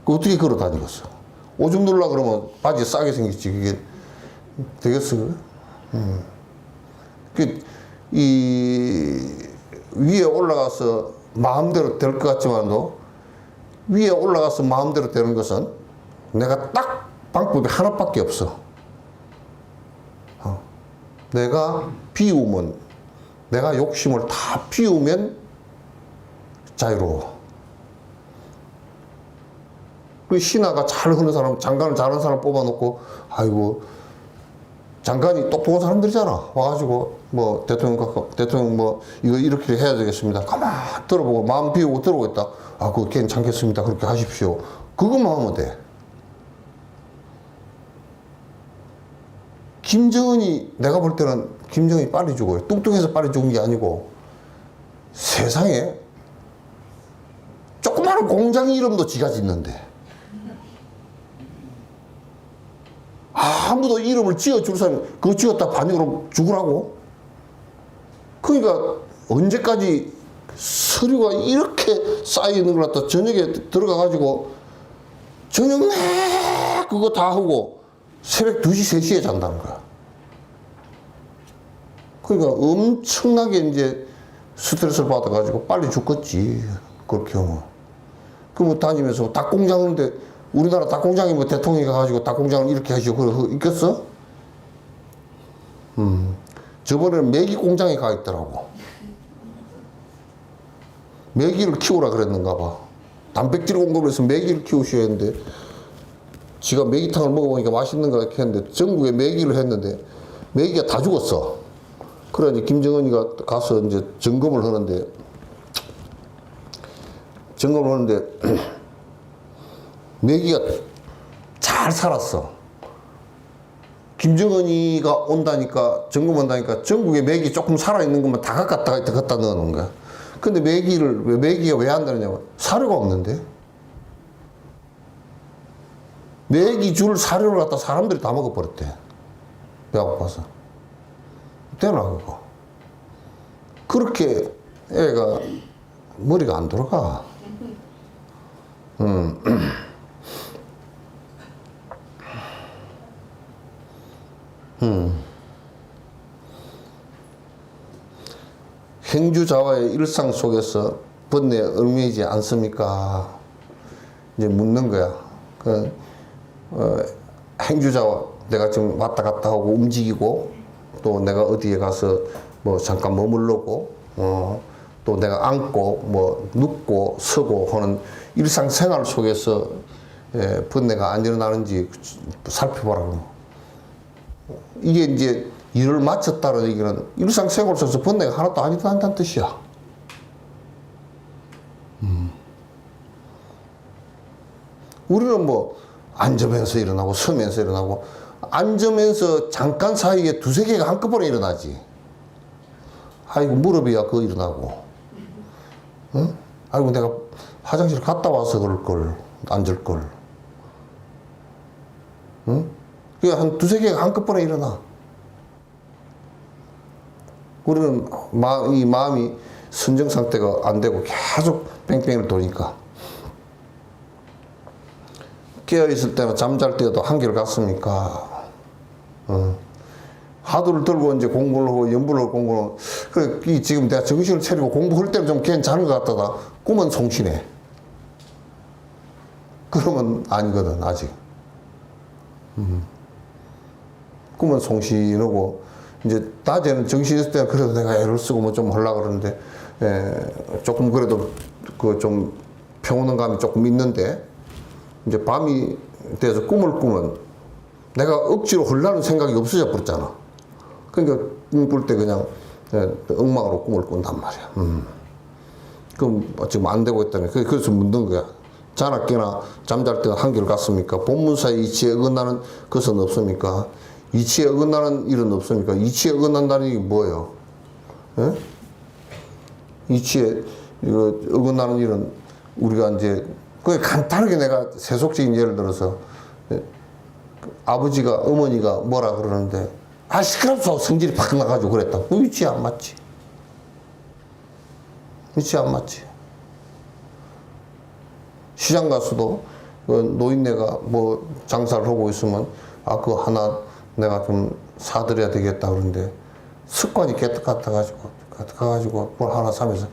그 어떻게 걸어 다니겠어? 오줌 누르려 그러면 바지 싸게 생겼지. 그게 되겠어? 이 위에 올라가서 마음대로 될 것 같지만도 위에 올라가서 마음대로 되는 것은 내가 딱 방법이 하나밖에 없어. 내가 비우면, 내가 욕심을 다 비우면 자유로워. 그 신하가 잘 하는 사람, 장관을 잘하는 사람 뽑아놓고, 아이고, 장관이 똑똑한 사람들이잖아. 와가지고, 뭐, 대통령 뭐, 이거 이렇게 해야 되겠습니다. 가만 들어보고, 마음 비우고 들어오겠다. 아, 그거 괜찮겠습니다. 그렇게 하십시오. 그것만 하면 돼. 김정은이, 내가 볼 때는 김정은이 빨리 죽어요. 뚱뚱해서 빨리 죽은 게 아니고, 세상에, 조그마한 공장 이름도 지가 짓는데, 아무도 이름을 지어줄 사람이 그거 지었다 반역으로 죽으라고? 그러니까 언제까지 서류가 이렇게 쌓여있는 걸 갖다 저녁에 들어가가지고 저녁 내 그거 다 하고 새벽 2시, 3시에 잔다는 거야. 그러니까 엄청나게 이제 스트레스를 받아가지고 빨리 죽겠지. 그렇게 하면. 그럼 다니면서 닭공장 하는데 우리나라 닭공장이 뭐 대통령이 가가지고 닭공장을 이렇게 하시고 그거 있겠어? 저번에는 메기 공장에 가 있더라고. 메기를 키우라 그랬는가 봐. 단백질 공급을 해서 메기를 키우셔야 했는데 지가 메기탕을 먹어보니까 맛있는가 이렇게 했는데 전국에 메기를 했는데 메기가 다 죽었어. 그래 이제 김정은이가 가서 이제 점검을 하는데 메기가 잘 살았어. 김정은이가 온다니까, 점검한다니까 전국에 메기 조금 살아있는 것만 다 갖다 넣어놓은 거야. 근데 메기가 왜 안 되느냐고. 사료가 없는데? 메기 줄 사료를 갖다 사람들이 다 먹어버렸대. 배가 고파서. 되나, 그거? 그렇게 애가 머리가 안 돌아가. 행주자와의 일상 속에서 번뇌에 얽매이지 않습니까? 이제 묻는 거야. 행주자와 내가 지금 왔다 갔다 하고 움직이고 또 내가 어디에 가서 뭐 잠깐 머물러고 또 내가 앉고 뭐 눕고 서고 하는 일상생활 속에서 번뇌가 안 일어나는지 살펴보라고. 이게 이제 일을 마쳤다는 얘기는 일상생활 속에서 번뇌가 하나도 안 일어난다는 뜻이야. 우리는 뭐 앉으면서 일어나고 서면서 일어나고 앉으면서 잠깐 사이에 두세 개가 한꺼번에 일어나지. 아이고 무릎이야 그거 일어나고. 응? 아이고 내가 화장실 갔다 와서 그럴걸 앉을걸. 응? 그게 한 두세 개가 한꺼번에 일어나. 우리는 이 마음이 선정 상태가 안 되고 계속 뺑뺑이를 도니까. 깨어있을 때나 잠잘 때도 한결 같습니까? 하두를 들고 이제 공부를 하고 연부를 하고 공부를 하고. 그래, 지금 내가 정신을 차리고 공부할 때는 좀 괜찮은 것 같다가 꿈은 송신해. 그러면 아니거든, 아직. 꿈은 송신하고, 이제 낮에는 정신이 있을 때 그래도 내가 애를 쓰고 뭐 좀 하려고 그러는데, 조금 그래도 그 좀 평온한 감이 조금 있는데, 이제 밤이 돼서 꿈을 꾸면 내가 억지로 하려는 생각이 없어져 버렸잖아. 그러니까 꿈 꿀 때 그냥 엉망으로 꿈을 꾼단 말이야. 그럼 지금 안 되고 있다니. 그래서 묻는 거야. 자나 깨나 잠잘 때가 한결 같습니까? 본문사의 이치에 어긋나는 것은 없습니까? 이치에 어긋나는 일은 없습니까? 이치에 어긋난다는 게 뭐예요? 예? 이치에 어긋나는 일은 우리가 이제 그게 간단하게 내가 세속적인 예를 들어서 아버지가 어머니가 뭐라 그러는데 시끄럽소 성질이 팍 나가지고 그랬다. 그 위치 안 맞지. 위치 안 맞지. 시장 가서도 노인네가 뭐 장사를 하고 있으면 그거 하나 내가 좀 사드려야 되겠다 그러는데 습관이 깨끗 같아가지고 뭘 하나 사면서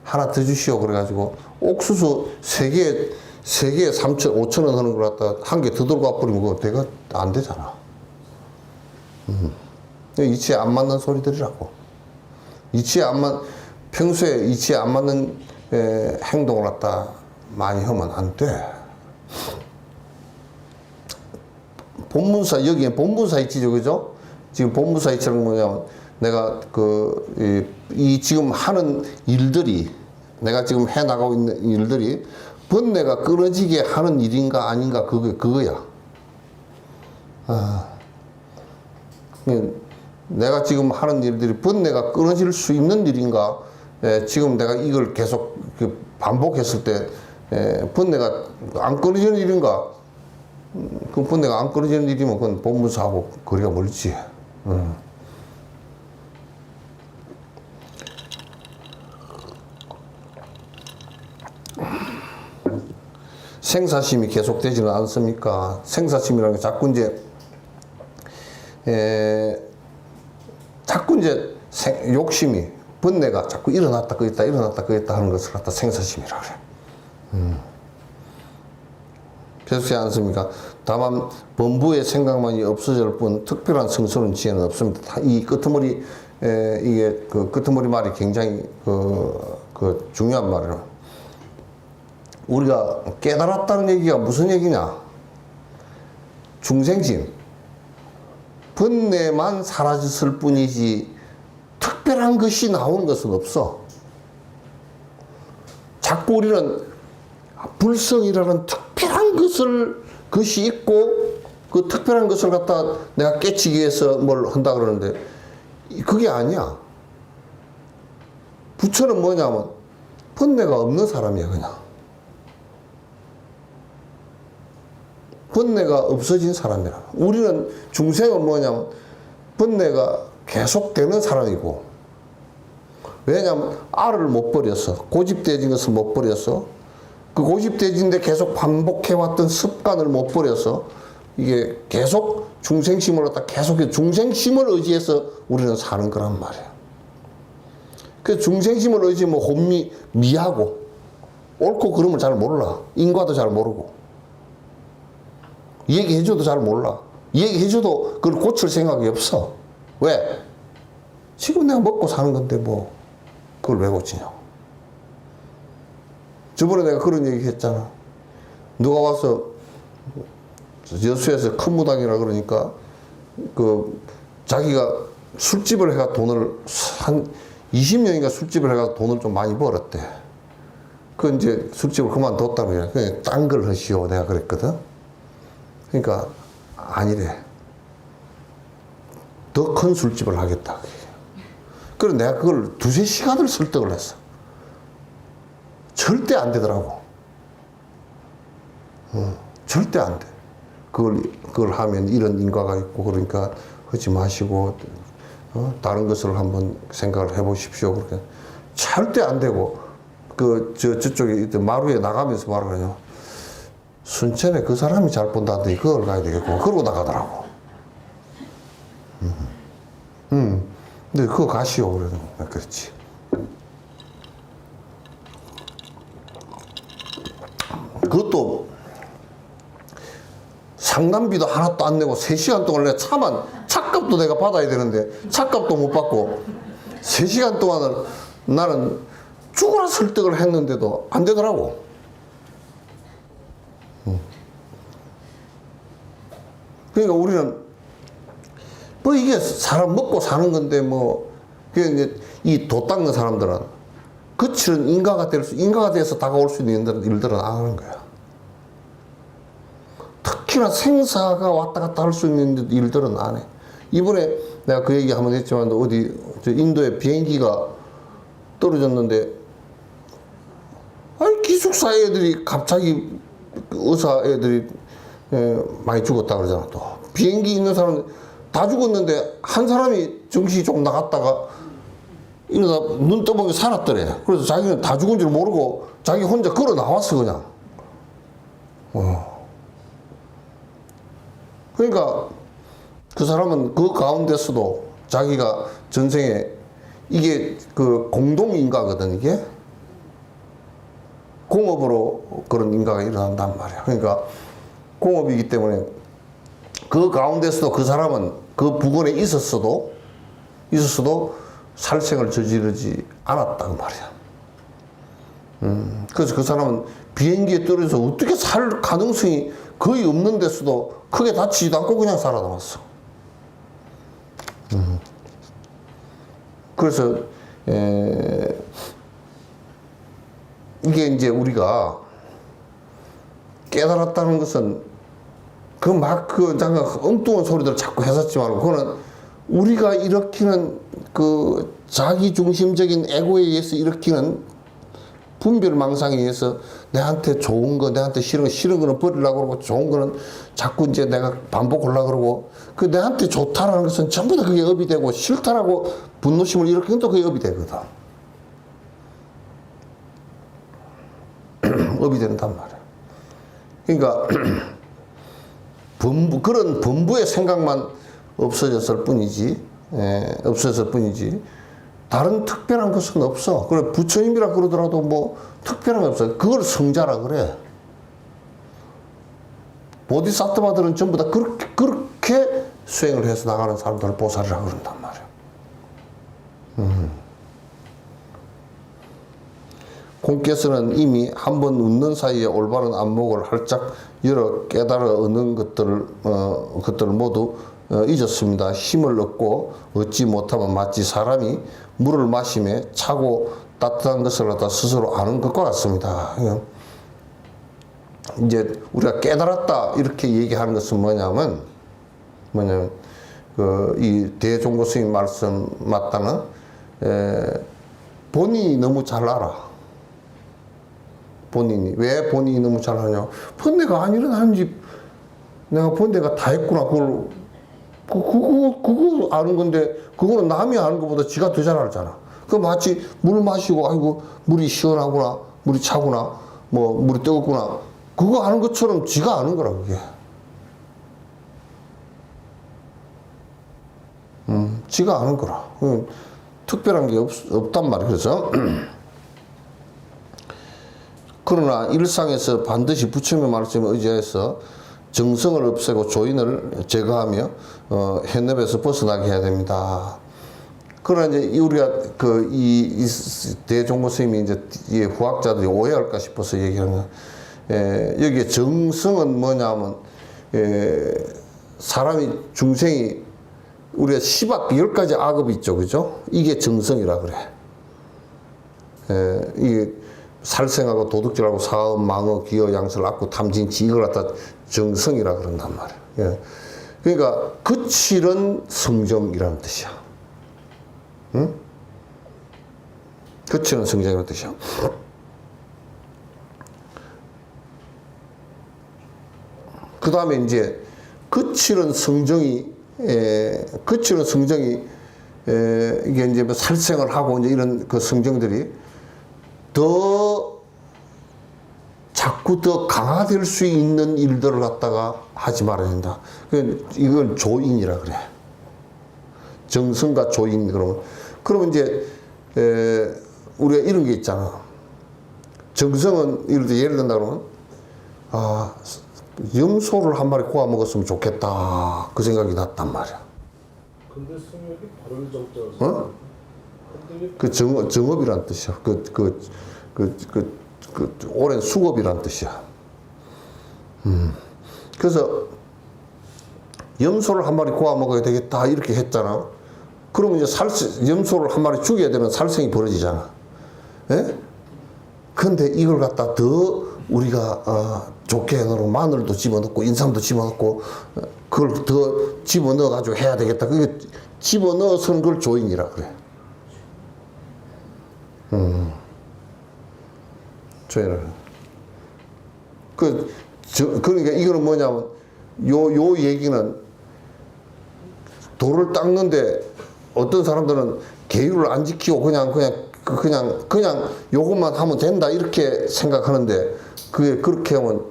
하나 더 주시오 그래가지고 옥수수 3개에 3천 5천 원 하는 걸 갖다 한 개 더 들고 와버리면 그거 내가 안 되잖아. 이치에 안 맞는 소리들이라고. 평소에 이치에 안 맞는 행동을 갖다 많이 하면 안 돼. 본문사, 여기에 본문사 있지죠, 그죠? 지금 본문사 있지는 뭐냐면, 내가 이 지금 하는 일들이, 내가 지금 해 나가고 있는 일들이 번뇌가 끊어지게 하는 일인가 아닌가, 그거야. 내가 지금 하는 일들이 번뇌가 끊어질 수 있는 일인가, 지금 내가 이걸 계속 반복했을 때, 번뇌가 안 끊어지는 일인가, 그 번뇌가 안 끊어지는 일이면 그건 본문사하고 거리가 멀지. 생사심이 계속되지는 않습니까? 생사심이라는 게 자꾸 이제 욕심이, 번뇌가 자꾸 일어났다 끄였다 하는 것을 갖다 생사심이라고 그래. 그렇지 않습니까? 다만 범부의 생각만이 없어질 뿐 특별한 성스러운 지혜는 없습니다. 이 끄트머리 이게 그 끄트머리 말이 굉장히 그 중요한 말이에요. 우리가 깨달았다는 얘기가 무슨 얘기냐? 중생심, 번뇌만 사라졌을 뿐이지 특별한 것이 나온 것은 없어. 자꾸 우리는 불성이라는 특별한 것이 있고 그 특별한 것을 갖다 내가 깨치기 위해서 뭘 한다 그러는데 그게 아니야. 부처는 뭐냐면 번뇌가 없는 사람이야, 그냥. 번뇌가 없어진 사람이라. 우리는 중생은 뭐냐면 번뇌가 계속되는 사람이고, 왜냐하면 알을 못 버렸어. 고집되어진 것을 못 버렸어. 그 고집되어진데 계속 반복해왔던 습관을 못 버려서 이게 계속 중생심을 갖다 계속 중생심을 의지해서 우리는 사는 거란 말이야. 그 중생심을 의지하면 미하고 옳고 그름을 잘 몰라. 인과도 잘 모르고 얘기해줘도 잘 몰라. 얘기해줘도 그걸 고칠 생각이 없어. 왜? 지금 내가 먹고 사는 건데 뭐 그걸 왜 고치냐고. 저번에 내가 그런 얘기 했잖아. 누가 와서 여수에서 큰 무당이라 그러니까 자기가 술집을 해가 돈을 한 20년인가 술집을 해가 돈을 좀 많이 벌었대. 이제 술집을 그만뒀다며. 그냥 딴 걸 하시오. 내가 그랬거든. 그러니까 아니래. 더 큰 술집을 하겠다. 그래서 내가 그걸 2-3시간을 설득을 했어. 절대 안 되더라고. 절대 안 돼. 그걸 하면 이런 인과가 있고, 그러니까 하지 마시고, 다른 것을 한번 생각을 해 보십시오. 그렇게. 절대 안 되고, 저쪽에 마루에 나가면서 말하거든요. 순천에 그 사람이 잘 본다더니 그걸 가야 되겠고, 그러고 나가더라고. 근데 그거 가시오. 그렇지. 그것도 상담비도 하나도 안 내고 3시간 동안 내가 차값도 내가 받아야 되는데 차값도 못 받고 3시간 동안을 나는 죽으라 설득을 했는데도 안 되더라고. 그러니까 우리는 뭐 이게 사람 먹고 사는 건데 뭐 이제 이 도 닦는 사람들은 거칠은 인가가 돼서 다가올 수 있는 일들은 안 하는 거야. 특히나 생사가 왔다 갔다 할 수 있는 일들은 안 해. 이번에 내가 그 얘기 한번 했지만 어디 인도에 비행기가 떨어졌는데 아니 기숙사 애들이 갑자기 의사 애들이 많이 죽었다 그러잖아. 또 비행기 있는 사람 다 죽었는데 한 사람이 정신이 좀 나갔다가 이러다 눈 떠보니 살았더래. 그래서 자기는 다 죽은 줄 모르고 자기 혼자 걸어 나왔어 그냥. 그러니까 그 사람은 그 가운데서도 자기가 전생에 이게 그 공동인가거든. 이게 공업으로 그런 인가가 일어난단 말이야. 그러니까 공업이기 때문에 그 가운데서도 그 사람은 그 부근에 있었어도 살생을 저지르지 않았다고 말이야. 그래서 그 사람은 비행기에 떨어져서 어떻게 살 가능성이 거의 없는 데서도 크게 다치지도 않고 그냥 살아남았어. 그래서 이게 이제 우리가 깨달았다는 것은 잠깐 엉뚱한 소리들 자꾸 했었지만 그거는 우리가 일으키는 그 자기중심적인 에고에 의해서 일으키는 분별망상에 의해서 내한테 좋은 거, 내한테 싫은 거는 버리려고 그러고 좋은 거는 자꾸 이제 내가 반복하려고 그러고 그 내한테 좋다라는 것은 전부 다 그게 업이 되고 싫다라고 분노심을 일으키는 또 그게 업이 되거든. 업이 된단 말이야. 그러니까 그런 범부의 생각만 없어졌을 뿐이지, 다른 특별한 것은 없어. 그래, 부처님이라 그러더라도 뭐 특별한 게 없어. 그걸 성자라 그래. 보디사트바들은 전부 다 그렇게 수행을 해서 나가는 사람들을 보살이라고 그런단 말이야. 공께서는 이미 한 번 웃는 사이에 올바른 안목을 활짝 열어 깨달아 얻는 것들을 모두 잊었습니다. 힘을 얻고 얻지 못하면 마치 사람이 물을 마시며 차고 따뜻한 것을 갖다 스스로 아는 것과 같습니다. 이제 우리가 깨달았다 이렇게 얘기하는 것은 뭐냐면 이 대종고 스님 말씀 맞다는 본인이 너무 잘 알아. 왜 본인이 너무 잘 아냐? 번뇌가 안 일어나는지 내가 번뇌가 다 했구나. 그거 아는 건데, 그거는 남이 아는 것보다 지가 더 잘 알잖아. 그 마치 물 마시고, 아이고, 물이 시원하구나, 물이 차구나, 뭐, 물이 뜨겁구나. 그거 아는 것처럼 지가 아는 거라, 그게. 지가 아는 거라. 특별한 게 없단 말이야. 그래서. 그러나 일상에서 반드시 부처님의 말씀에 의지해서 정성을 없애고 조인을 제거하며 현업에서 벗어나게 해야 됩니다. 그러나 이제 우리가 이 대종고 스님이 이제 이 후학자들이 오해할까 싶어서 얘기하는 거. 여기에 정성은 뭐냐면 사람이 중생이 우리가 10가지 악업이 있죠, 그죠? 이게 정성이라 그래. 이게 살생하고 도둑질하고 사업, 망어, 기어, 양설, 악구, 탐진, 이걸 갖다 정성이라 그런단 말이야. 그러니까 거칠은 성정이라는 뜻이야. 응? 거칠은 성정이라는 뜻이야. 그 다음에 이제 거칠은 성정이 이게 이제 뭐 살생을 하고 이제 이런 그 성정들이 자꾸 더 강화될 수 있는 일들을 갖다가 하지 말아야 된다. 이걸 조인이라 그래. 정성과 조인, 그러면 이제, 우리가 이런 게 있잖아. 정성은, 예를 든다 그러면, 염소를 한 마리 구워 먹었으면 좋겠다. 그 생각이 났단 말이야. 근데 스님이 바른 정자였어. 그 정업이란 뜻이야. 오랜 수급이란 뜻이야. 그래서 염소를 한 마리 구워 먹어야 되겠다 이렇게 했잖아. 그러면 이제 염소를 한 마리 죽여야 되는 살생이 벌어지잖아. 예? 근데 이걸 갖다 더 우리가 좋게 해놓고 마늘도 집어넣고 인삼도 집어넣고 그걸 더 집어넣어 가지고 해야 되겠다. 그게 집어넣어서는 그걸 조인이라 그래. 조인을. 그러니까 이거는 뭐냐면 요 얘기는 돌을 닦는데 어떤 사람들은 계율을 안 지키고 그냥 요것만 하면 된다 이렇게 생각하는데 그게 그렇게 하면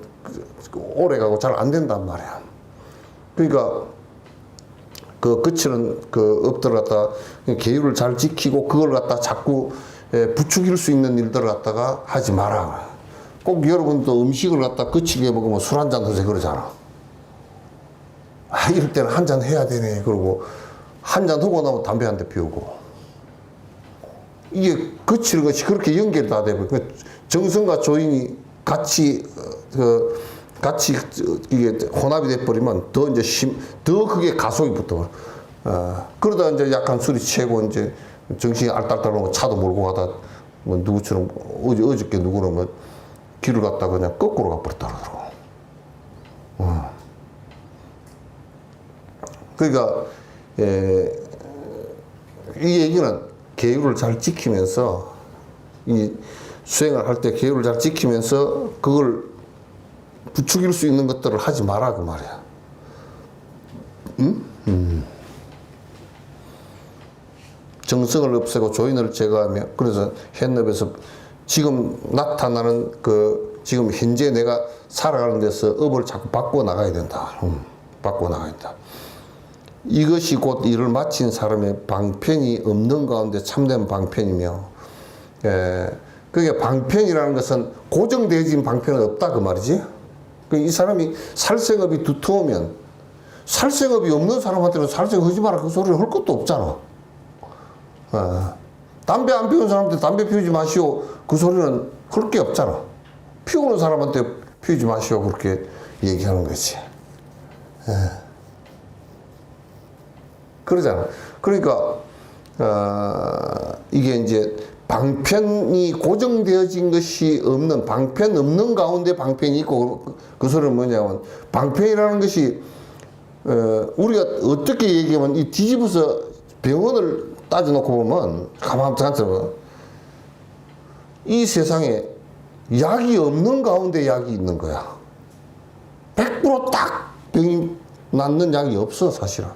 오래 가고 잘 안 된단 말이야. 그러니까 그 끝은 그 업들을 갖다 계율을 잘 지키고 그걸 갖다 자꾸 부추길 수 있는 일들을 갖다가 하지 마라. 꼭 여러분도 음식을 갖다 거칠게 먹으면 술 한 잔 드세요 그러잖아. 이럴 때는 한 잔 해야 되네. 그러고 한 잔 하고 나면 담배 한 대 피우고. 이게 거칠 것이 그렇게 연결이 다 되고 정성과 조인이 같이 이게 혼합이 돼버리면 더 이제 더 그게 가속이 붙어. 그러다 이제 약간 술이 취하고 이제 정신이 알딸딸하고 차도 몰고 가다 뭐 누구처럼 어저께 누구는 뭐 길을 갔다 그냥 거꾸로 가버렸다 그러더라고. 그러니까 이 얘기는 계율을 잘 지키면서 이 수행을 할 때 계율을 잘 지키면서 그걸 부추길 수 있는 것들을 하지 마라 그 말이야. 정성을 없애고 조인을 제거하며 그래서 현업에서 지금 나타나는 지금 현재 내가 살아가는 데서 업을 자꾸 바꿔 나가야 된다. 바꿔 나가야 된다. 이것이 곧 일을 마친 사람의 방편이 없는 가운데 참된 방편이며, 그게 방편이라는 것은 고정되어진 방편은 없다 그 말이지. 이 사람이 살생업이 두터우면 살생업이 없는 사람한테는 살생하지 마라 그 소리를 할 것도 없잖아. 담배 안 피우는 사람한테 담배 피우지 마시오 그 소리는 할 게 없잖아. 피우는 사람한테 피우지 마시오 그렇게 얘기하는 거지. 그러잖아. 그러니까 이게 이제 방편이 고정되어진 것이 없는 방편 없는 가운데 방편이 있고 그 소리는 뭐냐면 방편이라는 것이 우리가 어떻게 얘기하면 이 뒤집어서 병원을 따져놓고 보면 가만히 생각해보면 이 세상에 약이 없는 가운데 약이 있는 거야. 100%딱 병이 낫는 약이 없어 사실은.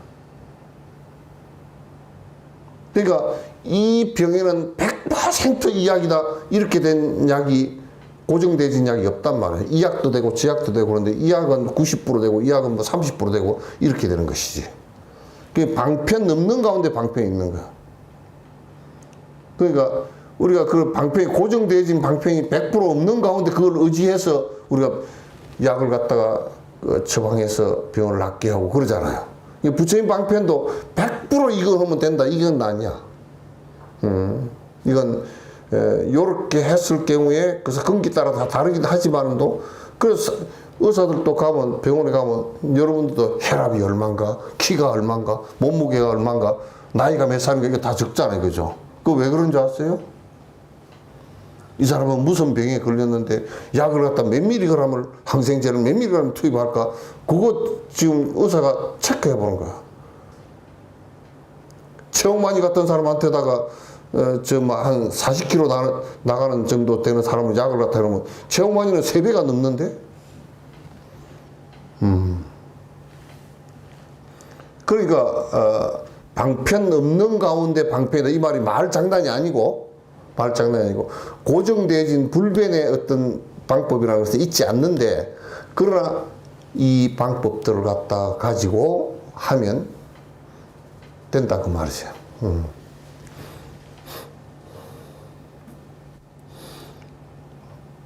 그러니까 이 병에는 100% 이 약이다 이렇게 된 약이 고정되어진 약이 없단 말이에요. 이 약도 되고 저 약도 되고 그런데 이 약은 90% 되고 이 약은 뭐 30% 되고 이렇게 되는 것이지. 그 방편 없는 가운데 방편이 있는 거야. 그러니까 우리가 그 방편이 고정되어진 방편이 100% 없는 가운데 그걸 의지해서 우리가 약을 갖다가 처방해서 병을 낫게 하고 그러잖아요. 부처님 방편도 100% 이거 하면 된다. 이건 아니야. 이건 요렇게 했을 경우에 그래서 근기 따라 다 다르긴 하지만도 그래서 의사들도 가면 병원에 가면 여러분들도 혈압이 얼마인가 키가 얼마인가 몸무게가 얼마인가 나이가 몇 살인가 이거 다 적잖아요. 그죠? 그거 왜 그런 줄 아세요? 이 사람은 무슨 병에 걸렸는데 약을 갖다 몇 미리그램을 항생제를 몇 미리그램 투입할까 그거 지금 의사가 체크해 보는 거야. 체형 많이 갔던 사람한테다가 한 40kg 나가는 정도 되는 사람은 약을 갖다 놓으면 체형 많이는 3배가 넘는데. 그러니까 방편 없는 가운데 방편이다 이 말이 말 장난이 아니고 고정되어진 불변의 어떤 방법이라는 것은 있지 않는데 그러나 이 방법들을 갖다 가지고 하면 된다 그 말이죠.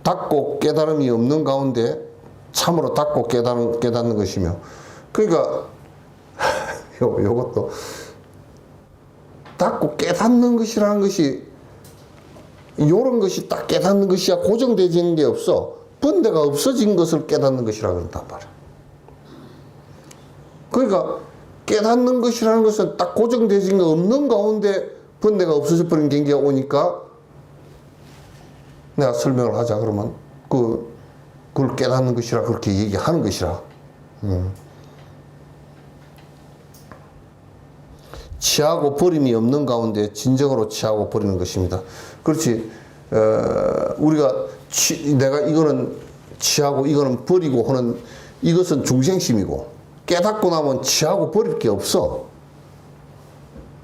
닫고 깨달음이 없는 가운데 참으로 닫고 깨닫는 것이며 그러니까 요것도 닫고 깨닫는 것이라는 것이 요런 것이 딱 깨닫는 것이야 고정되어진 게 없어. 번뇌가 없어진 것을 깨닫는 것이라 그런단 말이야. 그러니까 깨닫는 것이라는 것은 딱 고정되어진 거 없는 가운데 번뇌가 없어져 버린 경계가 오니까 내가 설명을 하자 그러면 그걸 깨닫는 것이라 그렇게 얘기하는 것이라. 취하고 버림이 없는 가운데 진정으로 취하고 버리는 것입니다. 그렇지. 우리가 내가 이거는 취하고 이거는 버리고 하는 이것은 중생심이고 깨닫고 나면 취하고 버릴 게 없어.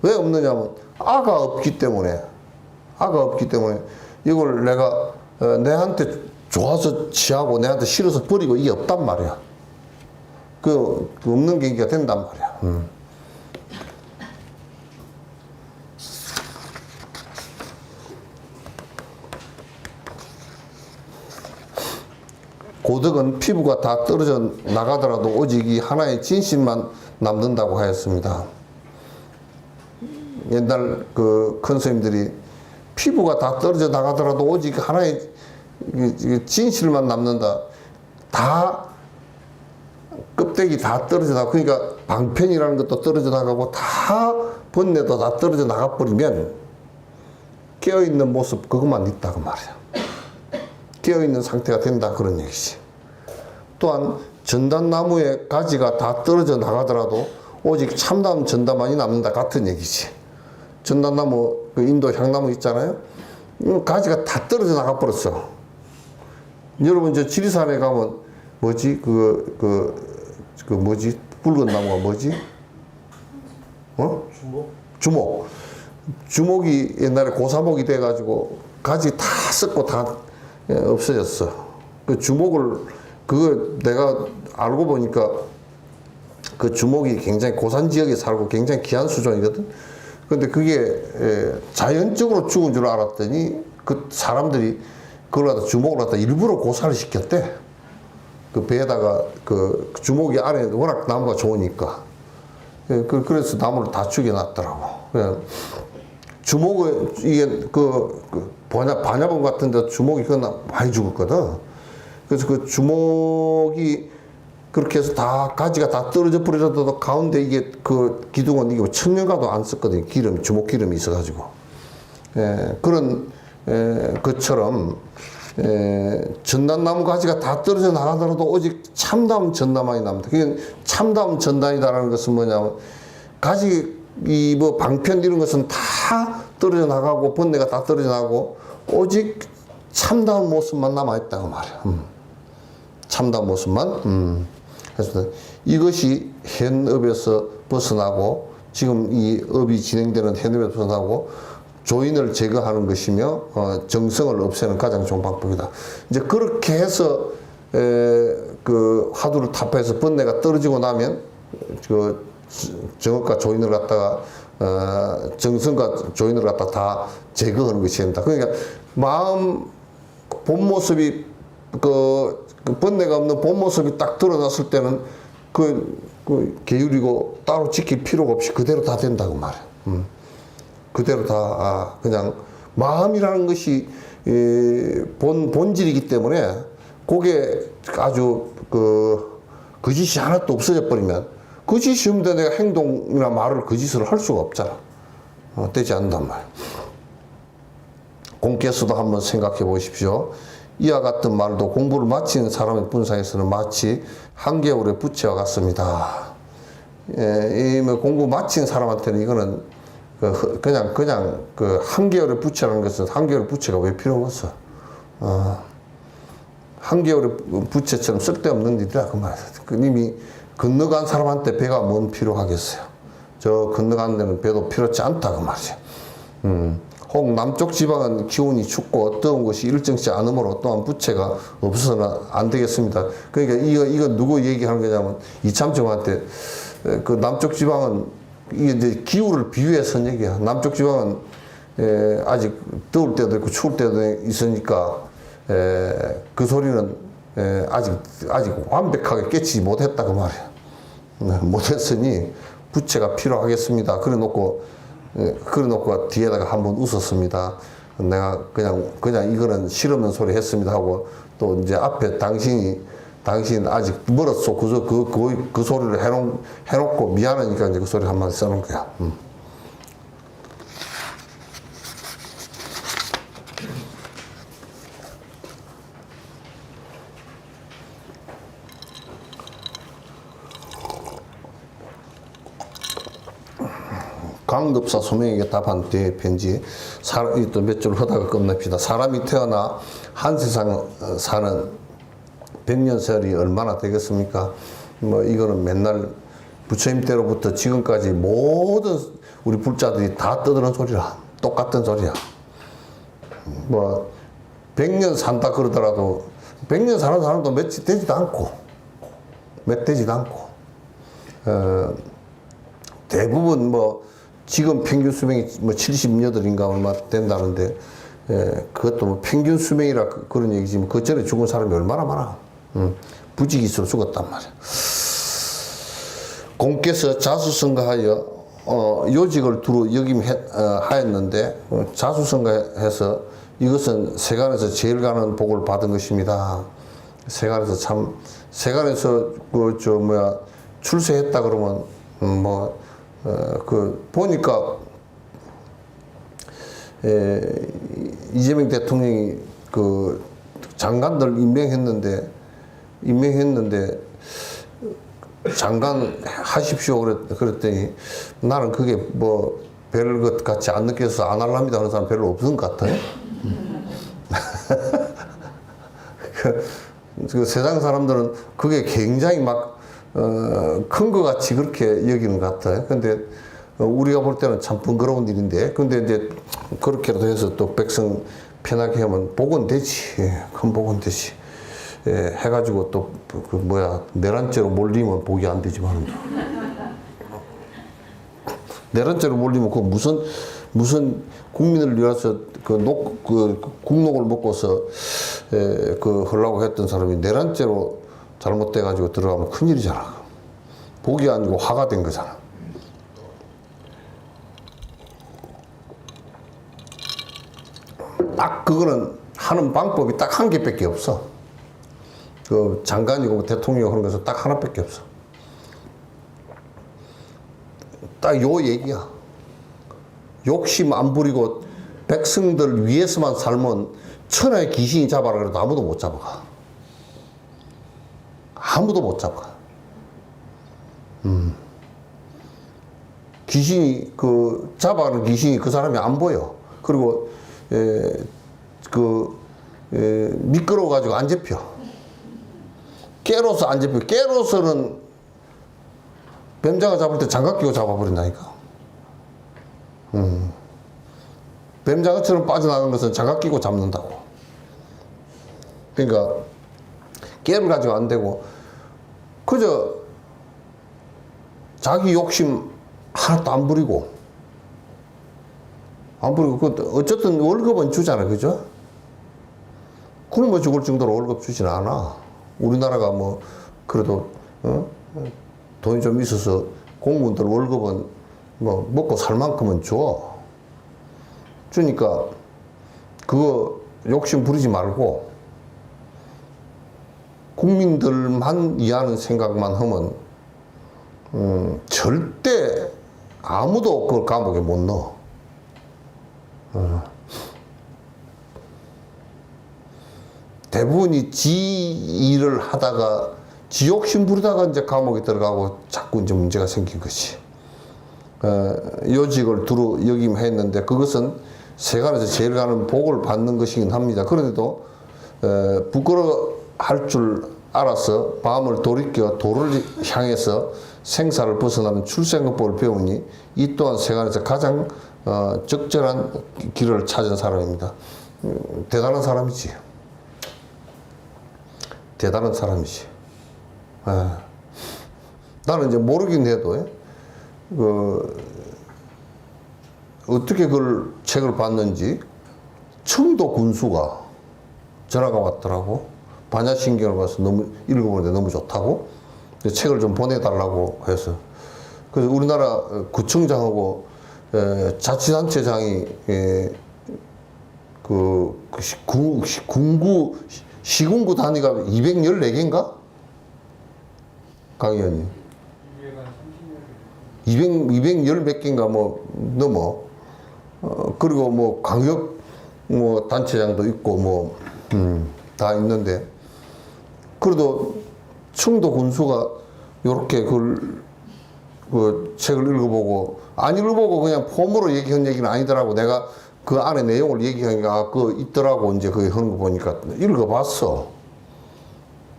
왜 없느냐면 아가 없기 때문에 이걸 내가 내한테 좋아서 취하고 내한테 싫어서 버리고 이게 없단 말이야. 그 없는 계기가 된단 말이야. 고덕은 피부가 다 떨어져 나가더라도 오직 이 하나의 진실만 남는다고 하였습니다. 옛날 그 큰 스님들이 피부가 다 떨어져 나가더라도 오직 하나의 진실만 남는다. 다 껍데기 다 떨어져 나가고, 그러니까 방편이라는 것도 떨어져 나가고 다 번뇌도 다 떨어져 나가버리면 깨어있는 모습 그것만 있다고 말이야. 깨어있는 상태가 된다 그런 얘기지. 또한 전단나무의 가지가 다 떨어져 나가더라도 오직 참다운 전단만이 남는다 같은 얘기지. 전단나무 그 인도 향나무 있잖아요. 가지가 다 떨어져 나가 버렸어. 여러분 저 지리산에 가면 뭐지 뭐지 붉은 나무가 뭐지? 주목이 옛날에 고사목이 돼가지고 가지 다 썩고 다 없어졌어. 그 주목을 그거 내가 알고 보니까 그 주목이 굉장히 고산 지역에 살고 굉장히 귀한 수종이거든. 근데 그게 자연적으로 죽은 줄 알았더니 그 사람들이 그걸 갖다 주목을 갖다 일부러 고사를 시켰대. 그 배에다가 그 주목이 안에 워낙 나무가 좋으니까. 그래서 나무를 다 죽여놨더라고. 주목을 이게 반야봉 같은 데 주목이 그나 많이 죽었거든. 그래서 그 주목이 그렇게 해서 다 가지가 다 떨어져 버려도 가운데 이게 그 기둥은 이게 천년가도 안 썼거든요. 주목 기름이 있어가지고. 그런 것처럼 전단나무 가지가 다 떨어져 나가더라도 오직 참다운 전단만이 남다. 그게 참다운 전단이다라는 것은 뭐냐면 가지 이 뭐 방편 이런 것은 다 떨어져 나가고 번뇌가 다 떨어져 나가고 오직 참다운 모습만 남아있다고 말이야. 참다운 모습만. 그래서 이것이 현업에서 벗어나고 지금 이 업이 진행되는 현업에서 벗어나고 조인을 제거하는 것이며 정성을 없애는 가장 좋은 방법이다. 이제 그렇게 해서 그 화두를 타파해서 번뇌가 떨어지고 나면 그 정업과 조인을 갖다가 정성과 조인을 갖다가 다 제거하는 것이 된다. 그러니까 마음 본 모습이 그 번뇌가 없는 본 모습이 딱 드러났을 때는 그 게으르고 따로 지킬 필요가 없이 그대로 다 된다고 말해. 그대로 다 그냥 마음이라는 것이 본질이기 때문에 그게 아주 거짓이 하나도 없어져 버리면 거짓이 없는데 내가 행동이나 말을 거짓을 할 수가 없잖아. 되지 않는단 말이야. 공께서도 한번 생각해 보십시오. 이와 같은 말도 공부를 마친 사람의 분상에서는 마치 한겨울의 부채와 같습니다. 뭐 공부 마친 사람한테는 이거는 그냥 그 한겨울의 부채라는 것은 한겨울의 부채가 왜 필요가 없어? 한겨울의 부채처럼 쓸데없는 일이라 그 말이야. 이미 건너간 사람한테 배가 뭔 필요하겠어요? 저 건너가는 데는 배도 필요치 않다 그 말이야. 혹 남쪽 지방은 기온이 춥고 뜨거운 것이 일정치 않으므로 또한 부채가 없어서는 안 되겠습니다. 그러니까 이거 누구 얘기하는 거냐면 이참정한테 그 남쪽 지방은 이게 이제 기후를 비유해서 한 얘기야. 남쪽 지방은 아직 더울 때도 있고 추울 때도 있으니까 그 소리는 아직 완벽하게 깨치지 못했다 그 말이야. 못했으니 부채가 필요하겠습니다. 그래 놓고 그래 놓고 뒤에다가 한번 웃었습니다. 내가 그냥 이거는 실없는 소리 했습니다 하고 또 이제 앞에 당신 아직 멀었어. 그 소리를 해놓고 미안하니까 이제 그 소리 한마디 써놓은 거야. 강급사 소명에게 답한 뒤에 편지. 또 몇 줄 하다가 끝냅시다. 사람이 태어나 한 세상 사는 100년설이 얼마나 되겠습니까? 뭐 이거는 맨날 부처님 때로부터 지금까지 모든 우리 불자들이 다 떠드는 소리라. 똑같은 소리야. 뭐 100년 산다 그러더라도 100년 사는 사람도 몇 되지도 않고 대부분 뭐 지금 평균 수명이 뭐 78인가 얼마 된다는데, 그것도 뭐 평균 수명이라 그런 얘기지만 그 전에 죽은 사람이 얼마나 많아. 부지기수로 죽었단 말이야. 공께서 자수성가하여 요직을 두루 역임하였는데 자수성가해서 이것은 세간에서 제일 가는 복을 받은 것입니다. 세간에서 출세했다 그러면 보니까 이재명 대통령이 그 장관들 임명했는데 장관 하십시오 그랬더니 나는 그게 뭐 별 것 같이 안 느껴서 안 할랍니다 하는 사람 별로 없은 것 같아요. 그 세상 사람들은 그게 굉장히 막 큰 것 같이 그렇게 여기는 것 같아요. 근데 우리가 볼 때는 참 번거로운 일인데, 근데 이제 그렇게라도 해서 또 백성 편하게 하면 복은 되지. 큰 복은 되지. 해가지고 또 내란죄로 몰리면 복이 안 되지만 내란죄로 몰리면 그 무슨 국민을 위해서 국록을 먹고서 하려고 했던 사람이 내란죄로 잘못돼가지고 들어가면 큰일이잖아. 복이 아니고 화가 된 거잖아. 딱 그거는 하는 방법이 딱 한 개밖에 없어. 그 장관이고 대통령 하는 것은 딱 하나밖에 없어. 딱 요 얘기야. 욕심 안 부리고 백성들 위해서만 살면 천하의 귀신이 잡아라 그래도 아무도 못 잡아가. 아무도 못 잡아. 귀신이 잡아가는 귀신이 그 사람이 안 보여. 그리고 미끄러워 가지고 안 잡혀. 깨로서 안 잡혀. 깨로서는 뱀장어 잡을 때 장갑 끼고 잡아버린다니까. 뱀장어처럼 빠져나가는 것은 장갑 끼고 잡는다고. 그러니까 깨를 가지고 안 되고 그저 자기 욕심 하나도 안 부리고 어쨌든 월급은 주잖아. 그죠? 굶어 죽을 정도로 월급 주진 않아. 우리나라가 뭐 그래도 돈이 좀 있어서 공무원들 월급은 뭐 먹고 살 만큼은 줘. 주니까 그거 욕심 부리지 말고 국민들만 이해하는 생각만 하면 절대 아무도 그걸 감옥에 못 넣어. 대부분이 지 일을 하다가 지 욕심 부리다가 이제 감옥에 들어가고 자꾸 이제 문제가 생긴 것이. 요직을 두루 역임했는데 그것은 세간에서 제일 가는 복을 받는 것이긴 합니다. 그런데도 부끄러워할 줄 알아서 마음을 돌이켜 도를 향해서 생사를 벗어나는 출생법을 배우니 이 또한 세간에서 가장 적절한 길을 찾은 사람입니다. 대단한 사람이지. 대단한 사람이지. 나는 이제 모르긴 해도 어떻게 그걸 책을 봤는지 청도 군수가 전화가 왔더라고. 반야신경을 봐서 너무 읽어보는데 너무 좋다고 책을 좀 보내달라고 해서. 그래서 우리나라 구청장하고 자치단체장이 군구 시군구 단위가 214개인가? 강 의원님. 210 몇 개인가 뭐 넘어. 그리고 뭐 광역 뭐 단체장도 있고 뭐 다 있는데 그래도 청도 군수가 요렇게 그 책을 읽어보고 안 읽어보고 그냥 폼으로 얘기한 얘기는 아니더라고. 내가 그 안에 내용을 얘기하니까 그 있더라고. 이제 그게 하는 거 보니까 읽어봤어.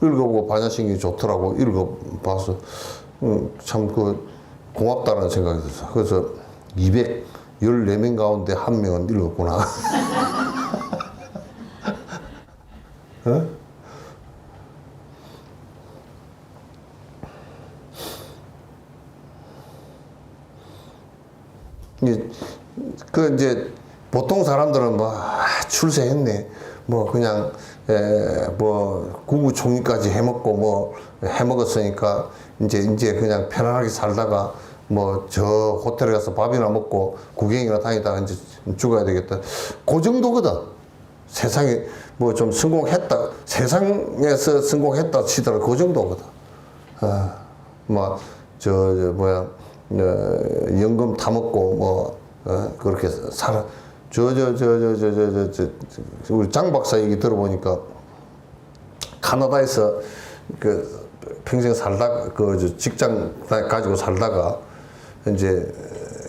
읽어보고 반야신경이 좋더라고. 읽어봤어. 참 그 고맙다는 생각이 들었어. 그래서 214명 가운데 한 명은 읽었구나. 어? 이제 보통 사람들은 뭐 출세했네. 뭐 그냥 뭐 국무총리까지 해먹고 뭐 해먹었으니까 이제 그냥 편안하게 살다가 뭐 저 호텔에 가서 밥이나 먹고 구경이나 다니다가 이제 죽어야 되겠다. 그 정도거든. 세상에 뭐 좀 성공했다. 세상에서 성공했다 치더라도 그 정도거든. 뭐야 연금 타먹고 뭐 그렇게 살아. 우리 장 박사 얘기 들어보니까 캐나다에서 그 평생 살다가 그 직장 가지고 살다가 이제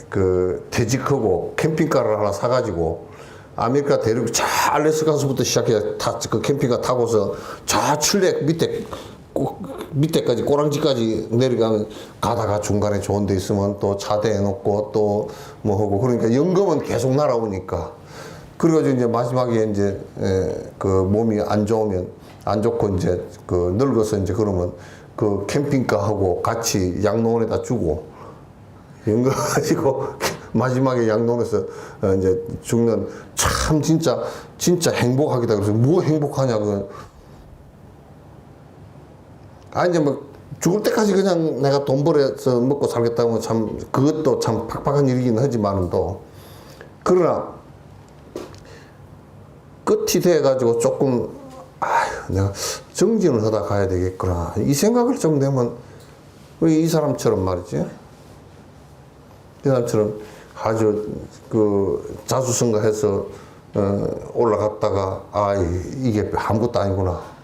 그 퇴직하고 캠핑카를 하나 사가지고 아메리카 대륙 저 알래스카서부터 시작해 그 캠핑카 타고서 저 출력 밑에까지 꼬랑지까지 내려가면 가다가 중간에 좋은 데 있으면 또 차대해 놓고 또 뭐 하고 그러니까 연금은 계속 날아오니까 그래가지고 이제 마지막에 이제 그 몸이 안 좋으면 안 좋고 이제 그 늙어서 이제 그러면 그 캠핑카하고 같이 양로원에다 주고 연금 가지고 마지막에 양로원에서 이제 죽는 참 진짜 행복하겠다. 그래서 뭐 행복하냐고. 이제 뭐 죽을 때까지 그냥 내가 돈 벌어서 먹고 살겠다면 참 그것도 참 팍팍한 일이긴 하지만은 또 그러나 끝이 돼가지고 조금 내가 정진을 하다 가야 되겠구나 이 생각을 좀 내면 이 사람처럼 말이지. 이 사람처럼 아주 그 자수성가해서 올라갔다가 이게 아무것도 아니구나.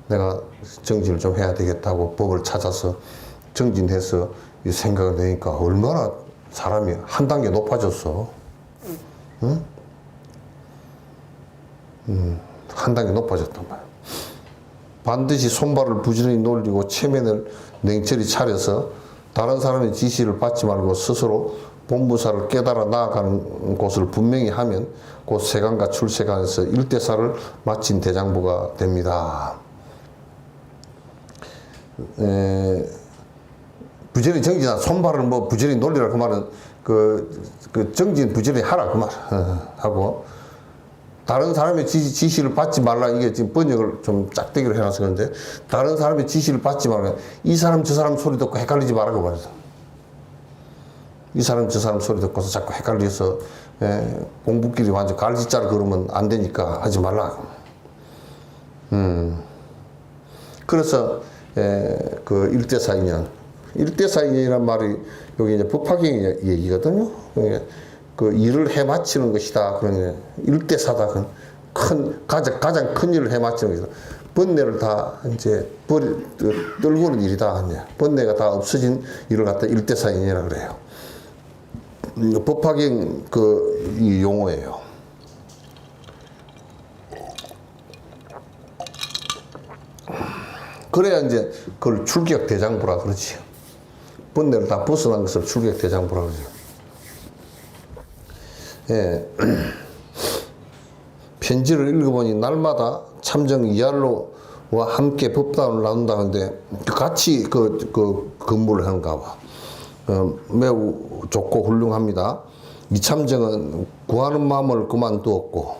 내가 정진을 좀 해야 되겠다고 법을 찾아서 정진해서 이 생각을 내니까 얼마나 사람이 한 단계 높아졌어. 응? 한 단계 높아졌단 말이야. 반드시 손발을 부지런히 놀리고 체면을 냉철히 차려서 다른 사람의 지시를 받지 말고 스스로 본무사를 깨달아 나아가는 곳을 분명히 하면 곧 세관과 출세관에서 일대사를 마친 대장부가 됩니다. 부지런히 정진한 손발을 뭐 부지런히 놀리라 그 말은 그 정진 부지런히 하라 그 말 하고 다른 사람의 지시를 받지 말라. 이게 지금 번역을 좀 짝대기로 해놔서 그런데 다른 사람의 지시를 받지 말라. 이 사람 저 사람 소리 듣고 헷갈리지 말라고 말해서 이 사람 저 사람 소리 듣고서 자꾸 헷갈려서 공부끼리 완전 갈짓자를 그러면 안 되니까 하지 말라. 그래서 그 일대사인연이란 말이 여기 이제 법화경 얘기거든요. 그 일을 해마치는 것이다. 그러면 일대사다. 가장 큰 일을 해마치는 것이다. 번뇌를 다 이제 떨구는 일이다. 번뇌가 다 없어진 일을 갖다 일대사인이라 그래요. 법화경 이 용어예요. 그래야 이제 그걸 출격 대장부라 그러지. 번뇌를 다 벗어난 것을 출격 대장부라 그러죠. 예. 편지를 읽어보니 날마다 참정 이할로와 함께 법당을 나눈다는데 같이 근무를 하는가 봐. 매우 좋고 훌륭합니다. 이참정은 구하는 마음을 그만두었고,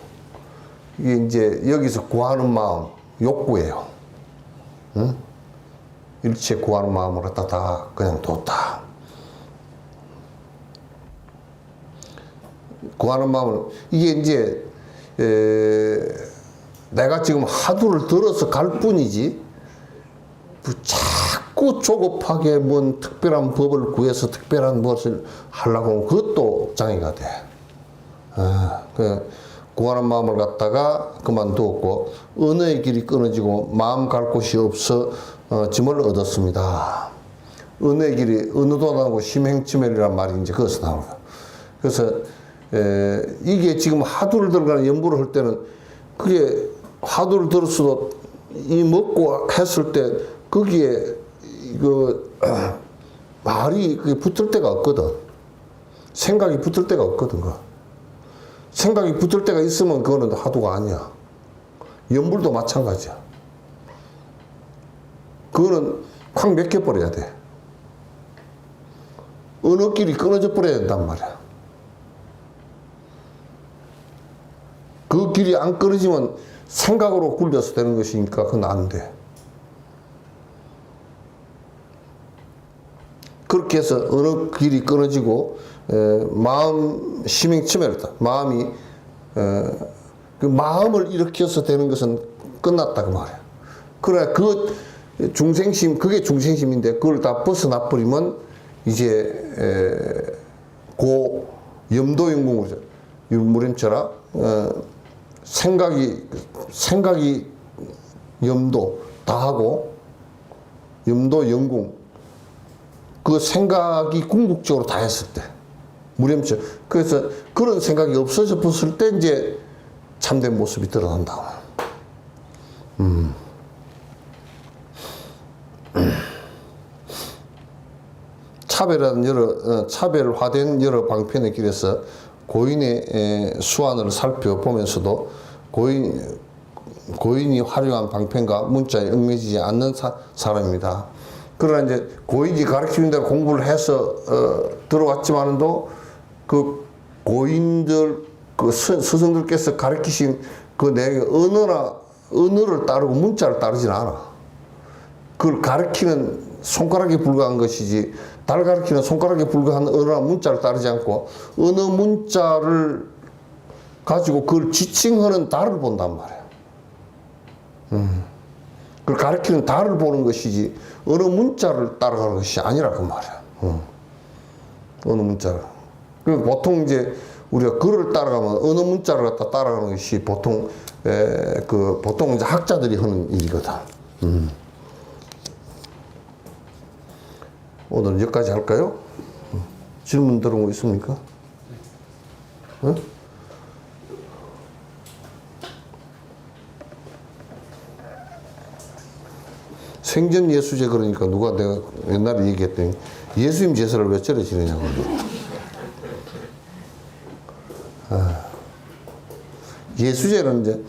이게 이제 여기서 구하는 마음, 욕구예요. 응? 일체 구하는 마음을 갖다 다 그냥 뒀다. 구하는 마음을, 이게 이제 내가 지금 화두를 들어서 갈 뿐이지 자꾸 조급하게 뭔 특별한 법을 구해서 특별한 무엇을 하려고 하면 그것도 장애가 돼. 구하는 마음을 갖다가 그만두었고, 언어의 길이 끊어지고 마음 갈 곳이 없어 짐을 얻었습니다. 언어의 길이, 언어도 나오고 심행치멸이란 말이 이제 거기서 나오는 거예요. 그래서 이게 지금 화두를 들어가는 연부를 할 때는, 그게 화두를 들었어도 이 먹고 했을 때 거기에 이거 말이 그게 붙을 데가 없거든. 생각이 붙을 데가 없거든. 생각이 붙을 때가 있으면 그거는 화두가 아니야. 연불도 마찬가지야. 그거는 확 맥혀버려야 돼. 언어길이 끊어져 버려야 된단 말이야. 그 길이 안 끊어지면 생각으로 굴려서 되는 것이니까 그건 안 돼. 그렇게 해서 어느 길이 끊어지고 마음 심행치멸했다. 마음이 그 마음을 일으켜서 되는 것은 끝났다 그 말이야. 그래 그 중생심, 그게 중생심인데 그걸 다 벗어나 버리면 이제 고 염도영궁으로 율무림처럼 생각이 염도 다 하고 염도 영궁, 그 생각이 궁극적으로 다 했을 때 무렴처, 그래서 그런 생각이 없어져 봤을 때 이제 참된 모습이 드러난다. 차별화된 여러 방편의 길에서 고인의 수완을 살펴보면서도 고인이 활용한 방편과 문자에 얽매이지 않는 사람입니다. 그러나 이제 고인이 가르치는 대로 공부를 해서 들어왔지만도 그 고인들, 그 스승들께서 가르치신 그 내용이 언어를 따르고 문자를 따르진 않아. 그걸 가르치는 손가락에 불과한 것이지, 달 가르치는 손가락에 불과한 언어나 문자를 따르지 않고 언어 문자를 가지고 그걸 지칭하는 달을 본단 말이야. 그걸 가르치는 달을 보는 것이지 언어 문자를 따라가는 것이 아니라 그 말이야. 언어 문자를. 그리고 보통 이제 우리가 글을 따라가면 언어 문자를 갖다 따라가는 것이 보통 보통 이제 학자들이 하는 일이거든. 오늘은 여기까지 할까요? 질문 들은 거 있습니까? 응? 생전 예수제, 그러니까 누가 내가 옛날에 얘기했더니 예수님 제사를 왜 저래 지내냐고. 예수제는 이제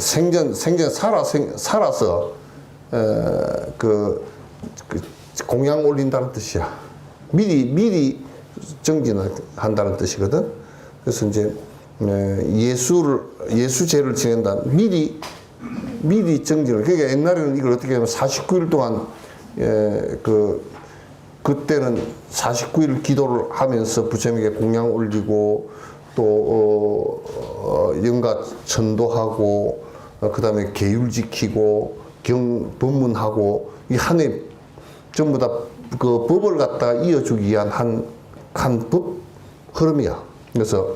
생전 살아서 그 공양 올린다는 뜻이야. 미리 정진을 한다는 뜻이거든. 그래서 이제 예수제를 지낸다. 미리 정진을. 그러니까 옛날에는 이걸 어떻게 하면 49일 동안 그때는 49일 기도를 하면서 부처님에게 공양 올리고 또 영가 전도하고 그다음에 계율 지키고 법문하고 이 한 해 전부 다 그 법을 갖다가 이어주기 위한 한 법 흐름이야. 그래서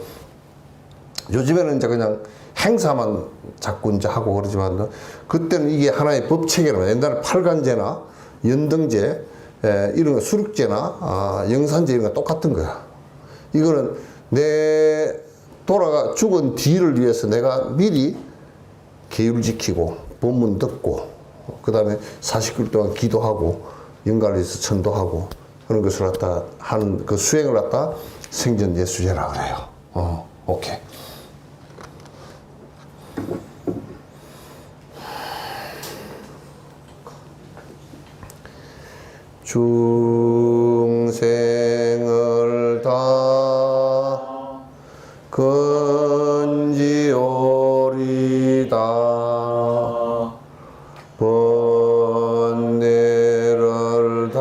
요즘에는 이제 그냥 행사만 자꾸 이제 하고 그러지만 그때는 이게 하나의 법 체계라. 옛날에 팔관제나 연등제 이런 거, 수륙제나 영산제 이런 거 똑같은 거야. 이거는 내 죽은 뒤를 위해서 내가 미리 계율 지키고 법문 듣고 그 다음에 49일 동안 기도하고 영가를 해서 전도하고 그런 것을 갖다 하는 그 수행을 갖다 생전 예수제라 그래요. 오케이. 중생을 다 건지오리다. 번뇌를 다